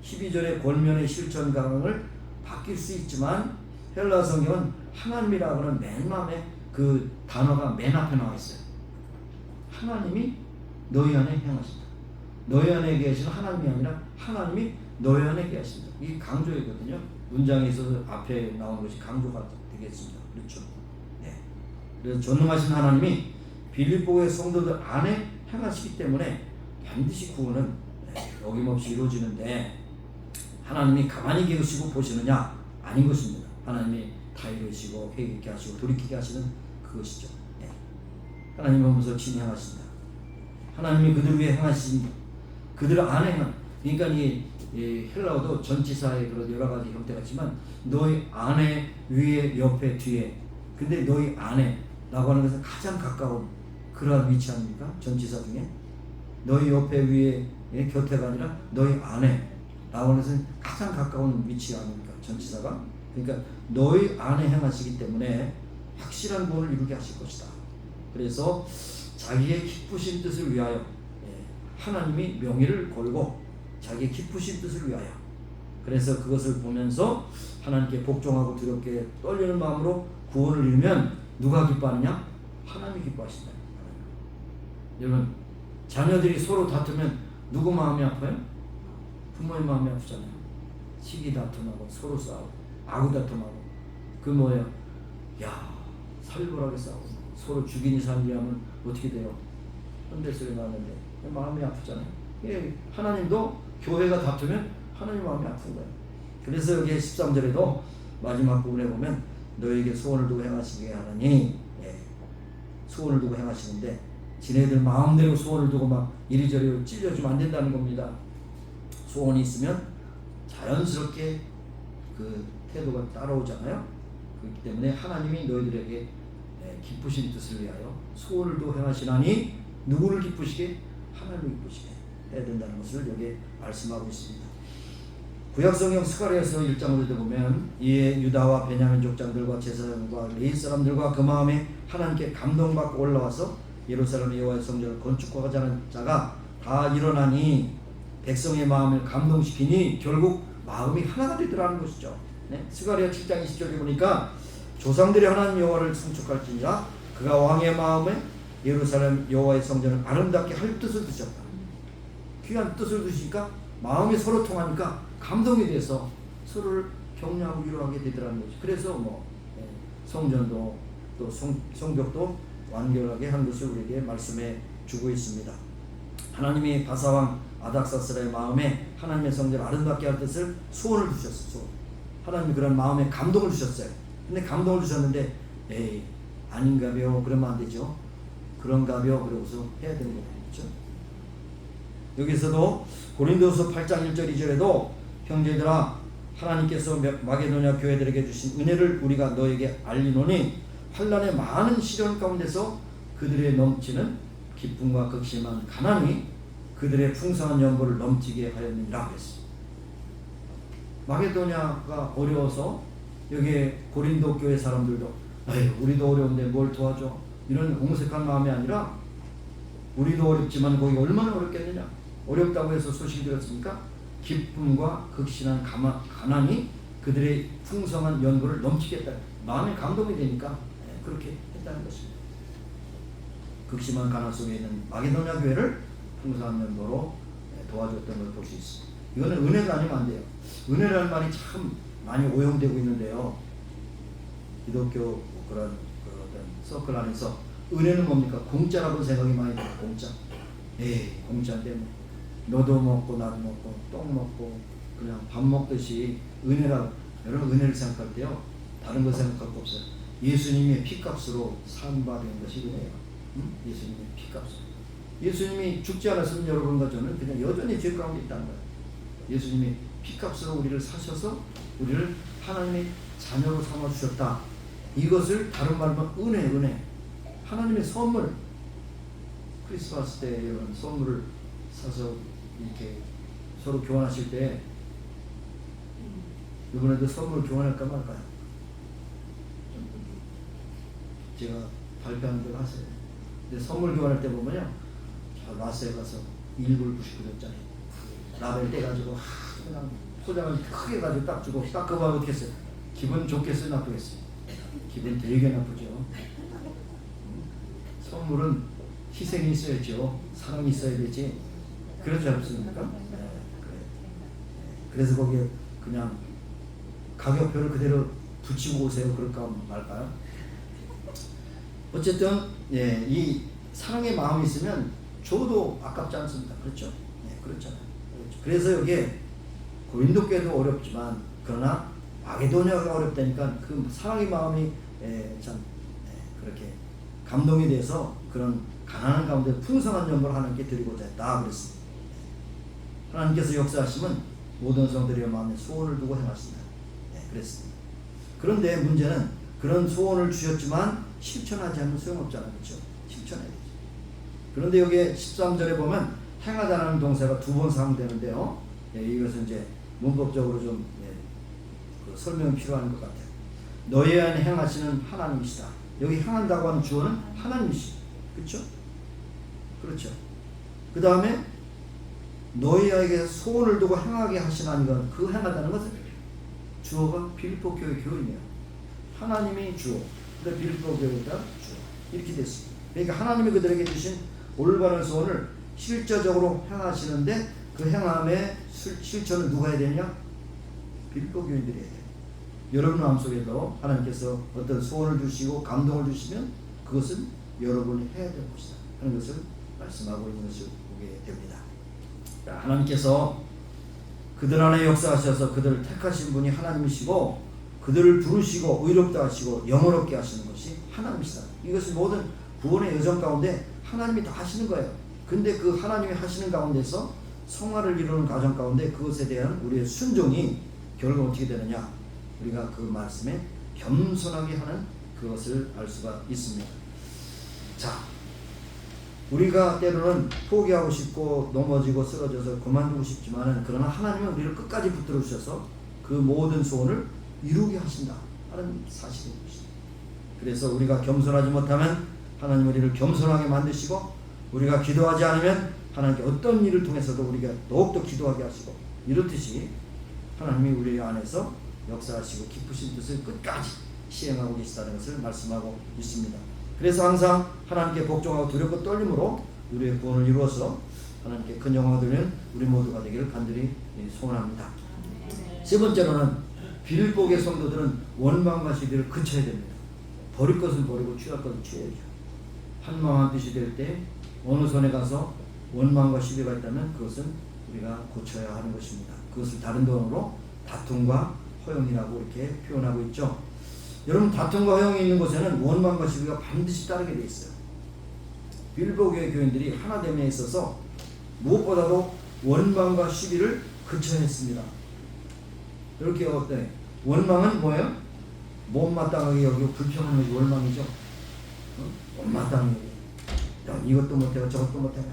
12절에 권면의 실천 강을 바뀔 수 있지만 헬라 성경은 하나님이라고 하는 맨 마음에 그 단어가 맨 앞에 나와 있어요. 하나님이 너희 안에 행하신다. 너희 안에 계시는 하나님이 아니라 하나님이 너희 안에 계신다. 이게 강조이거든요. 문장에 있어서 앞에 나오는 것이 강조가 되겠습니다. 그렇죠? 네. 그래서 전능하신 하나님이 빌립보의 성도들 안에 행하시기 때문에 반드시 구원은 어김없이 이루어지는데 하나님이 가만히 계시고 보시느냐? 아닌 것입니다. 하나님이 다 이루시고 회개케 하시고 돌이키게 하시는 그것이죠. 네. 하나님이 오면서 친히 행하신다. 하나님이 그들 위해 행하신 그들 안에 행한 그러니까 이 헬라어도 전치사의 그런 여러 가지 형태가 있지만 너희 안에 위에 옆에 뒤에 근데 너희 안에라고 하는 것은 가장 가까운 그러한 위치 아닙니까? 전치사 중에 너희 옆에 위에 곁에가 아니라 너희 안에라고 하는 것은 가장 가까운 위치 아닙니까? 전치사가 그러니까 너희 안에 행하시기 때문에 확실한 구원을 이루게 하실 것이다. 그래서 자기의 기쁘신 뜻을 위하여 하나님이 명의를 걸고 자기의 기쁘신 뜻을 위하여 그래서 그것을 보면서 하나님께 복종하고 두렵게 떨리는 마음으로 구원을 이루면 누가 기뻐하느냐? 하나님이 기뻐하신다. 여러분 자녀들이 서로 다투면 누구 마음이 아파요? 부모의 마음이 아프잖아요. 시기 다툼하고 서로 싸우고 아구 다툼하고 그 뭐예요? 야 살벌하게 싸우고 서로 죽이니 살니 하면 어떻게 돼요? 현대 소리 나는데 마음이 아프잖아요. 예, 하나님도 교회가 다투면 하나님 마음이 아픈 거예요. 그래서 여기 13절에도 마지막 부분에 보면 너에게 소원을 두고 행하시게 하느니 소원을 두고 행하시는데 지네들 마음대로 소원을 두고 막 이리저리 찔려주면 안 된다는 겁니다. 소원이 있으면 자연스럽게 그 태도가 따라오잖아요. 그렇기 때문에 하나님이 너희들에게 기쁘신 뜻을 위하여 소원을도 행하시나니 누구를 기쁘시게? 하나님을 기쁘시게 해야 된다는 것을 여기에 말씀하고 있습니다. 구약성경 스가랴서 1장을 보면 이에 유다와 베냐민 족장들과 제사장과 레위 사람들과 그 마음에 하나님께 감동받고 올라와서 예루살렘의 여호와의 성전을 건축하자는 자가 다 일어나니 백성의 마음을 감동시키니 결국 마음이 하나가 되더라는 것이죠. 네? 스가랴 7장 20절에 보니까 조상들이 하나님 여호와를 송축할지니라 그가 왕의 마음에 예루살렘 여호와의 성전을 아름답게 할 뜻을 두셨다. 귀한 뜻을 두시니까 마음이 서로 통하니까 감동이 돼서 서로를 격려하고 위로하게 되더라는 거죠. 그래서 성전도 또 성벽도 완결하게 한 것을 우리에게 말씀해 주고 있습니다. 하나님이 바사왕 아닥사스라의 마음에 하나님의 성전을 아름답게 할 뜻을 소원을 주셨어요. 하나님이 그런 마음에 감동을 주셨어요. 근데 감동을 주셨는데 에이 아닌가벼 그러면 안 되죠. 그런가벼 그러고서 해야 되는 거죠. 그렇죠? 여기서도 고린도서 8장 1절 2절에도 형제들아 하나님께서 마게도냐 교회들에게 주신 은혜를 우리가 너에게 알리노니 환난의 많은 시련 가운데서 그들의 넘치는 기쁨과 극심한 가난이 그들의 풍성한 연보를 넘치게 하였느니라 그랬어요. 마게도냐가 어려워서 여기에 고린도 교회 사람들도 아유 우리도 어려운데 뭘 도와줘 이런 공색한 마음이 아니라 우리도 어렵지만 거기 얼마나 어렵겠느냐 어렵다고 해서 소식 들었습니까? 기쁨과 극심한 가난이 그들의 풍성한 연보를 넘치게 했다. 마음에 감동이 되니까 그렇게 했다는 것입니다. 극심한 가난 속에 있는 마게도냐 교회를 풍성한 연보로 도와줬던 걸 볼 수 있습니다. 이거는 은혜가 아니면 안 돼요. 은혜라는 말이 참 많이 오용되고 있는데요. 기독교 그런 어떤 서클 안에서 은혜는 뭡니까? 공짜라고 생각이 많이 들어요. 공짜. 공짜인데 뭐 너도 먹고 나도 먹고 똥 먹고 그냥 밥 먹듯이 은혜라고. 여러분 은혜를 생각할 때요. 다른 거 생각할 거 없어요. 예수님의 피값으로 산받은 것이 은혜예요. 예수님의 피값으로. 예수님이 죽지 않았으면 여러분과 저는 그냥 여전히 죄 가운데 있다는 거예요. 예수님이 피값으로 우리를 사셔서 우리를 하나님의 자녀로 삼아주셨다. 이것을 다른 말로 은혜. 하나님의 선물. 크리스마스 때 이런 선물을 사서 이렇게 서로 교환하실 때 이번에도 선물을 교환할까 말까요? 제가 발표하는 대로 하세요. 근데 선물 교환할 때 보면요. 저 라스에 가서 1불 99전짜리 라벨 떼가지고 그냥 포장을 크게 가지고 딱 주고 딱 그거 하고 어떻게 했어요? 기분 좋겠어요? 나쁘겠어요? 기분 되게 나쁘죠. 선물은 희생이 있어야죠. 사랑이 있어야 되지. 그렇지 않습니까? 그래서 거기에 그냥 가격표를 그대로 붙이고 오세요. 그럴까 말까요? 어쨌든 이 사랑의 마음이 있으면 줘도 아깝지 않습니다. 그렇죠? 그렇잖아요. 그래서 여기에 고린도 교회도 어렵지만 그러나 마게도냐가 어렵다니까 그 사랑의 마음이 참 그렇게 감동이 돼서 그런 가난한 가운데 풍성한 연보를 하나님께 드리고자 했다 그랬습니다. 하나님께서 역사하시면 모든 성들의 마음에 소원을 두고 행하신다. 그랬습니다. 그런데 문제는 그런 소원을 주셨지만 실천하지 않으면 소용없잖아요. 그렇죠? 실천해야 되죠. 그런데 여기 13절에 보면 행하다라는 동사가 2번 사용되는데요. 이것은 이제 문법적으로 좀 설명이 필요한 것 같아요. 너희 안에 행하시는 하나님이시다. 여기 행한다고 하는 주어는 하나님이시다. 그렇죠? 그렇죠. 그 다음에 너희에게 소원을 두고 행하게 하시나니 그 행하다는 것은 주어가 빌립보 교회 교인이에요. 하나님이 주어. 그러니까 빌립보 교회가 주어. 이렇게 됐습니다. 그러니까 하나님이 그들에게 주신 올바른 소원을 실제적으로 행하시는데 그 행함의 실천을 누가 해야 되냐? 빌립보 교인들이 해야 돼요. 여러분 마음속에도 하나님께서 어떤 소원을 주시고 감동을 주시면 그것은 여러분이 해야 될 것이다 하는 것을 말씀하고 있는 것을 보게 됩니다. 하나님께서 그들 안에 역사하셔서 그들을 택하신 분이 하나님이시고 그들을 부르시고 의롭다 하시고 영원롭게 하시는 것이 하나님이시다. 이것은 모든 구원의 여정 가운데 하나님이 다 하시는 거예요. 근데 그 하나님이 하시는 가운데서 성화를 이루는 과정 가운데 그것에 대한 우리의 순종이 결국 어떻게 되느냐? 우리가 그 말씀에 겸손하게 하는 그것을 알 수가 있습니다. 자, 우리가 때로는 포기하고 싶고 넘어지고 쓰러져서 그만두고 싶지만은 그러나 하나님은 우리를 끝까지 붙들어 주셔서 그 모든 소원을 이루게 하신다 하는 사실인 것입니다. 그래서 우리가 겸손하지 못하면 하나님 우리를 겸손하게 만드시고, 우리가 기도하지 않으면 하나님께 어떤 일을 통해서도 우리가 더욱더 기도하게 하시고, 이렇듯이 하나님이 우리 안에서 역사하시고 기쁘신 뜻을 끝까지 시행하고 계시다는 것을 말씀하고 있습니다. 그래서 항상 하나님께 복종하고 두렵고 떨림으로 우리의 구원을 이루어서 하나님께 큰 영광을 돌리는 우리 모두가 되기를 간절히 소원합니다. 세 번째로는 빌보의 성도들은 원망과 시비를 그쳐야 됩니다. 버릴 것은 버리고 취할 것은 취해야죠. 한마음 뜻이 될 때 어느 선에 가서 원망과 시비가 있다면 그것은 우리가 고쳐야 하는 것입니다. 그것을 다른 단어로 다툼과 허용이라고 이렇게 표현하고 있죠. 여러분, 다툼과 허용이 있는 곳에는 원망과 시비가 반드시 따르게 돼 있어요. 빌보 교회 교인들이 하나됨에 있어서 무엇보다도 원망과 시비를 그쳐야 했습니다. 이렇게 어때? 원망은 뭐예요? 못마땅하게 여기고 불평하는 것이 원망이죠. 못마땅하게 이것도 못해요 저것도 못해요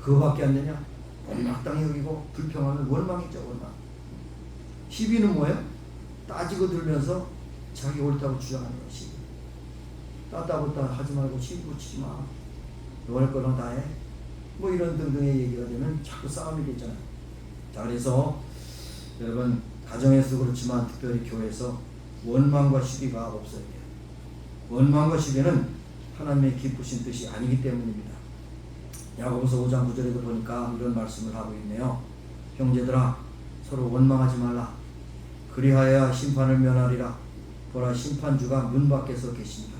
그거밖에 안 되냐? 못마땅히 여기고 불평하는 원망이죠. 원망. 시비는 뭐예요? 따지고 들면서 자기 옳다고 주장하는 것이. 따따붙다 하지 말고 시비 붙이지 마. 너 할 거는 다 해. 뭐 이런 등등의 얘기가 되면 자꾸 싸움이 되잖아요. 자, 그래서 여러분, 가정에서 그렇지만 특별히 교회에서 원망과 시비가 없어야 돼요. 원망과 시비는 하나님의 기쁘신 뜻이 아니기 때문입니다. 야고보서 5장 9절에도 보니까 이런 말씀을 하고 있네요. 형제들아, 서로 원망하지 말라. 그리하여야 심판을 면하리라. 보라, 심판주가 문 밖에서 계십니다.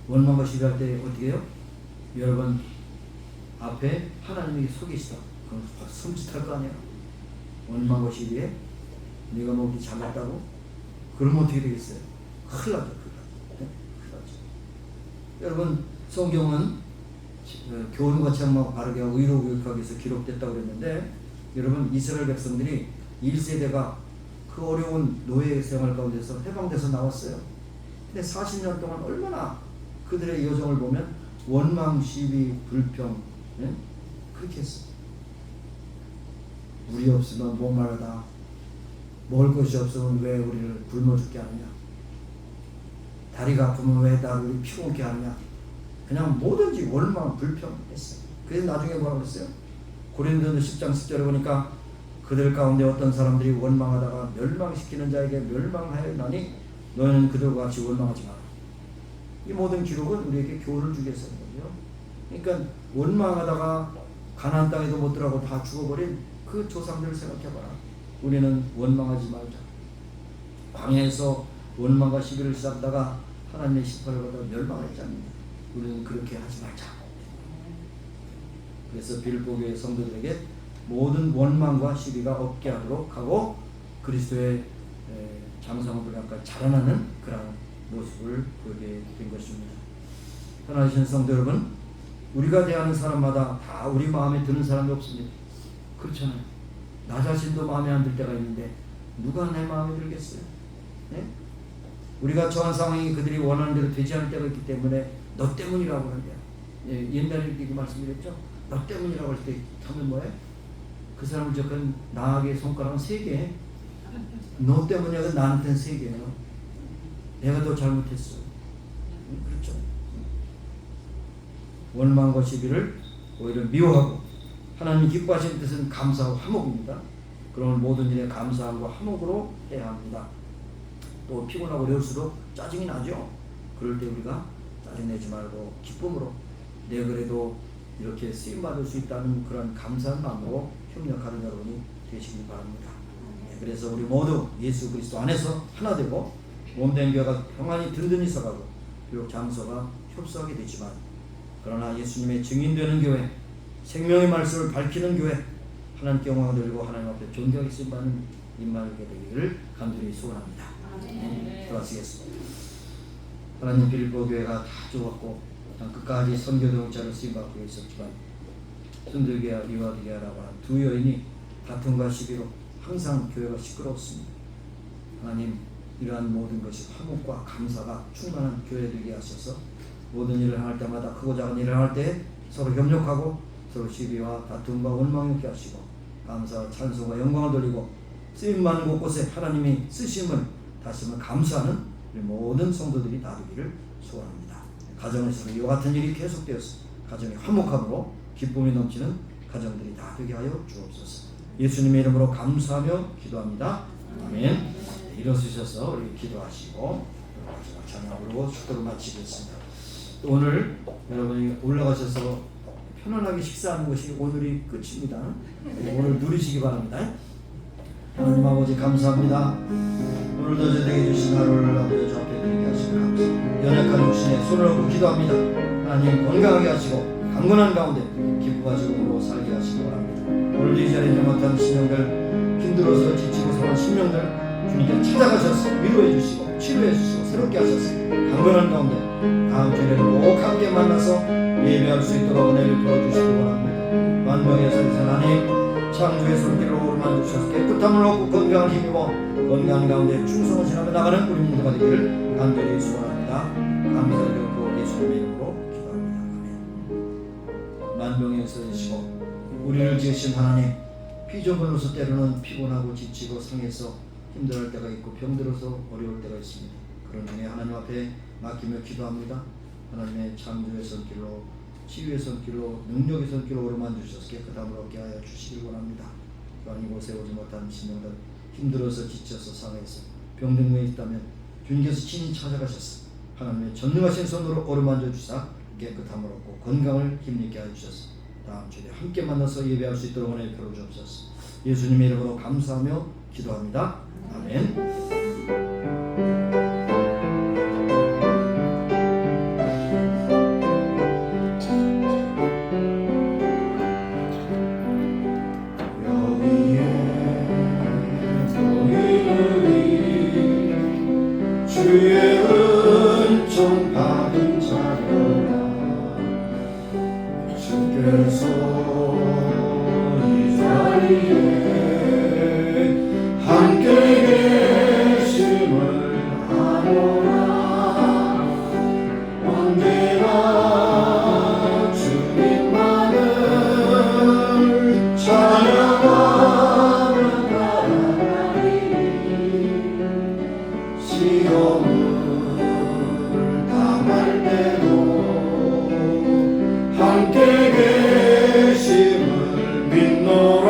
원망과 시비할 때 어떻게 해요? 여러분 앞에 하나님이 서 계시다. 그럼 섬찟할 거 아니에요. 원망과 시비에 네가 뭐 이렇게 잘났다고? 그러면 어떻게 되겠어요? 큰일 나죠. 큰일 나죠. 여러분, 성경은 교훈과 책망 바르게 하고 의로 교육하기 위해서 기록됐다고 그랬는데, 여러분, 이스라엘 백성들이 1세대가 그 어려운 노예 생활 가운데서 해방돼서 나왔어요. 근데 40년 동안 얼마나 그들의 여정을 보면 원망, 시비, 불평, 그렇게 했어요. 물이 없으면 목마르다. 먹을 것이 없으면 왜 우리를 굶어 죽게 하느냐. 다리가 아프면 왜 나를 피곤케 하느냐. 그냥 뭐든지 원망, 불평했어요. 그래서 나중에 뭐라고 했어요? 고린도전서 10장 10절에 보니까 그들 가운데 어떤 사람들이 원망하다가 멸망시키는 자에게 멸망하였나니 너희는 그들과 같이 원망하지 마라. 이 모든 기록은 우리에게 교훈을 주기 위해서 하는 거죠. 그러니까 원망하다가 가나안 땅에도 못 들어가고 다 죽어버린 그 조상들을 생각해봐라. 우리는 원망하지 말자. 광야에서 원망과 시비를 시작하다가 하나님의 심판을 받아 멸망했잖아요. 우리는 그렇게 하지 말자. 그래서 빌보 교회 성도들에게 모든 원망과 시비가 없게 하도록 하고 그리스도의 장성한 분량까지 자라나는 그런 모습을 보게 된 것입니다. 하나님 성도 여러분, 우리가 대하는 사람마다 다 우리 마음에 드는 사람이 없습니다. 그렇잖아요. 나 자신도 마음에 안 들 때가 있는데 누가 내 마음에 들겠어요? 네? 우리가 처한 상황이 그들이 원하는 대로 되지 않을 때가 있기 때문에 너 때문이라고 하는데요. 예, 옛날에 이렇게 말씀드렸죠. 너 때문이라고 할 때 하면 뭐예요? 그 사람을 적은 나에게 손가락은 3개. 너 때문이야. 나한테는 3개예요. 내가 더 잘못했어. 그렇죠. 원망과 시비를 오히려 미워하고 하나님 기뻐하시는 뜻은 감사하고 화목입니다. 그러면 모든 일에 감사하고 화목으로 해야 합니다. 또 피곤하고 어려울수록 짜증이 나죠. 그럴 때 우리가 짜증내지 말고 기쁨으로 내 그래도 이렇게 쓰임받을 수 있다는 그런 감사한 마음으로 협력하는 여러분이 되시길 바랍니다. 그래서 우리 모두 예수 그리스도 안에서 하나 되고 몸된 교회가 평안히 든든히 서가고 비록 장소가 협소하게 되지만 그러나 예수님의 증인되는 교회, 생명의 말씀을 밝히는 교회, 하나님께 영광을 돌리고 하나님 앞에 존경하게 쓰임받는 인마하게 되기를 간절히 소원합니다. 들어가시겠습니다. 하나님, 빌보 교회가 다 좋았고 끝까지 선교 동역자로 쓰임받고 있었지만 순들게와 리와디게라고 하는 두 여인이 다툼과 시비로 항상 교회가 시끄러웠습니다. 하나님, 이러한 모든 것이 화목과 감사가 충만한 교회 되게 하셔서 모든 일을 할 때마다 크고 작은 일을 할 때 서로 협력하고 서로 시비와 다툼과 원망이 없게 하시고 감사와 찬송과 영광을 돌리고 쓰임 많은 곳곳에 하나님이 쓰심을 다시 한번 감사하는 우리 모든 성도들이 다 되기를 소원합니다. 가정에서 이와 같은 일이 계속되어서 가정이 화목함으로 기쁨이 넘치는 가정들이 다 되게 하여 주옵소서. 예수님의 이름으로 감사하며 기도합니다. 아멘. 일어서셔서 우리 기도하시고 마지막 찬양 부르고 축도를 마치겠습니다. 오늘 여러분이 올라가셔서 편안하게 식사하는 것이 오늘이 끝입니다. 오늘 누리시기 바랍니다. 하나님 아버지 감사합니다. 오늘도 저에게 주신 하루를 아버지 주 앞에 드리게 하시고 감사합니다. 연약한 육신에 손을 얹고 기도합니다. 하나님 건강하게 하시고 강건한 가운데 기쁨과 즐거움으로 살게 하시기 바랍니다. 오늘도 이 자리에 못한 심령들, 힘들어서 지치고 사는 심령들 주님께 찾아가셔서 위로해 주시고 치료해 주시고 새롭게 하셔서 강건한 가운데 다음 주에는 꼭 함께 만나서 예배할 수 있도록 은혜를 풀어주시기 바랍니다. 만병의 선생 하나님 창조의 손길로 오르만 주셔서 깨끗함을 얻고 건강을 힘입어 건강 가운데 충성을 지나며 나가는 우리 모두가 되기를 간절히 소원합니다. 감사드리고 예수님의 이름으로 기도합니다. 아멘. 만병의 선생이시고 우리를 지으신 하나님 피조물로서 때로는 피곤하고 지치고 상해서 힘들어할 때가 있고 병들어서 어려울 때가 있습니다. 그런 중에 하나님 앞에 맡기며 기도합니다. 하나님의 창조의 손길로 치유의 손길로 능력의 손길로 오르만 주셔서 깨끗함을 얻게 하여 주시길 원합니다. 또한 이곳에 오지 못한 신령들 힘들어서 지쳐서 상해서 병든 데 있다면 주님께서 친히 찾아가셔서 하나님의 전능하신 손으로 어루만져 주사 깨끗함을 얻고 건강을 힘있게 하여 주셔서 다음 주에 함께 만나서 예배할 수 있도록 은혜 베풀어 주옵소서. 예수님의 이름으로 감사하며 기도합니다. 아멘. 주의 은총 받은 자들아 주께서 이 자리에 함께 계심을 아노라. 언제나 주님만을 찬양하며 나아가리니 시험을 당할 때도 함께 계심을 믿노라.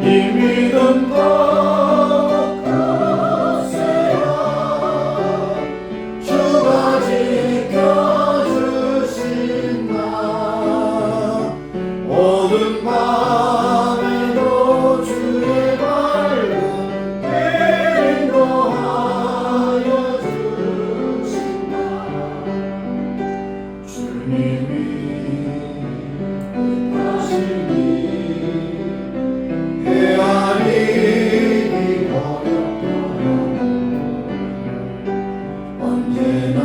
이 믿음 더욱 크세야 주가 지켜주신다. 어두운 밤에도 주의 밝은 인도하여 주신다. 주님이 뜻하시니 헤아리기 어렵도록 언제나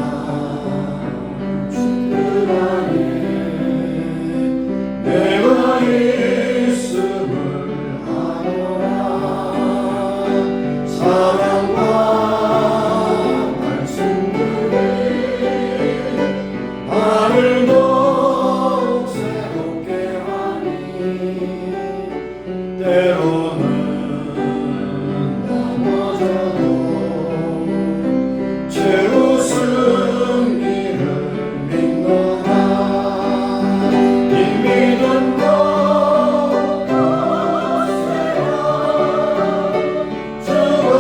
주 뜻 안에 내가 있음을 아노라. 사랑과 말씀들이 나를 더욱 새롭게 하니 때로는 넘어져도 재웃음기를 믿노라. 이 믿음 더욱 크세야 주가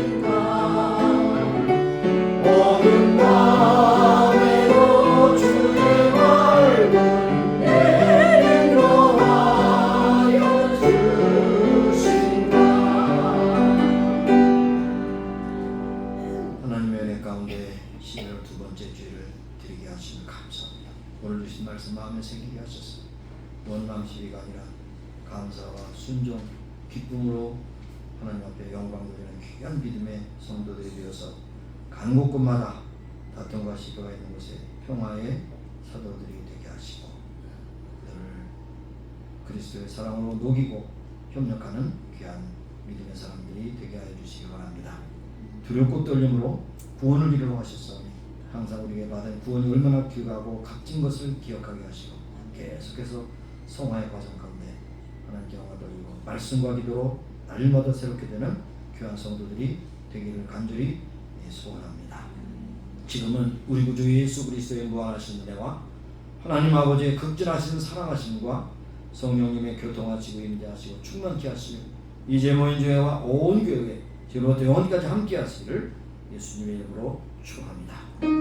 지켜주신다. 어두운 밤에도 주의 밝은 인도하여 주신다. 하나님의 은혜 가운데 12월 두 번째 주일을 드리게 하시면 감사합니다. 오늘 주신 말씀 마음에 새기게 하셔서 원망시비가 아니라 감사와 순종, 기쁨으로 하나님 앞에 영광 돌리는 귀한 믿음의 성도들이 되어서 간 곳곳마다 다툼과 시비가 있는 곳에 평화의 사도들이 되게 하시고 그들을 그리스도의 사랑으로 녹이고 협력하는 귀한 믿음의 사람들이 되게 하여 주시기 바랍니다. 두렵고 떨림으로 구원을 이루러 하셨사오니 항상 우리에게 받은 구원이 얼마나 귀하고 값진 것을 기억하게 하시고 계속해서 성화의 과정 가운데 하나님께 영광 돌리고 말씀과 기도로 날마다 새롭게 되는 귀한 성도들이 되기를 간절히 소원합니다. 지금은 우리 구주 예수 그리스도의 무한하신 은혜와 하나님 아버지의 극진하신 사랑하심과 성령님의 교통하시고 임재하시고 충만케 하시며 이제 모인 교회와 온 교회 지금부터 영원까지 함께 하시기를 예수님의 이름으로 축원합니다.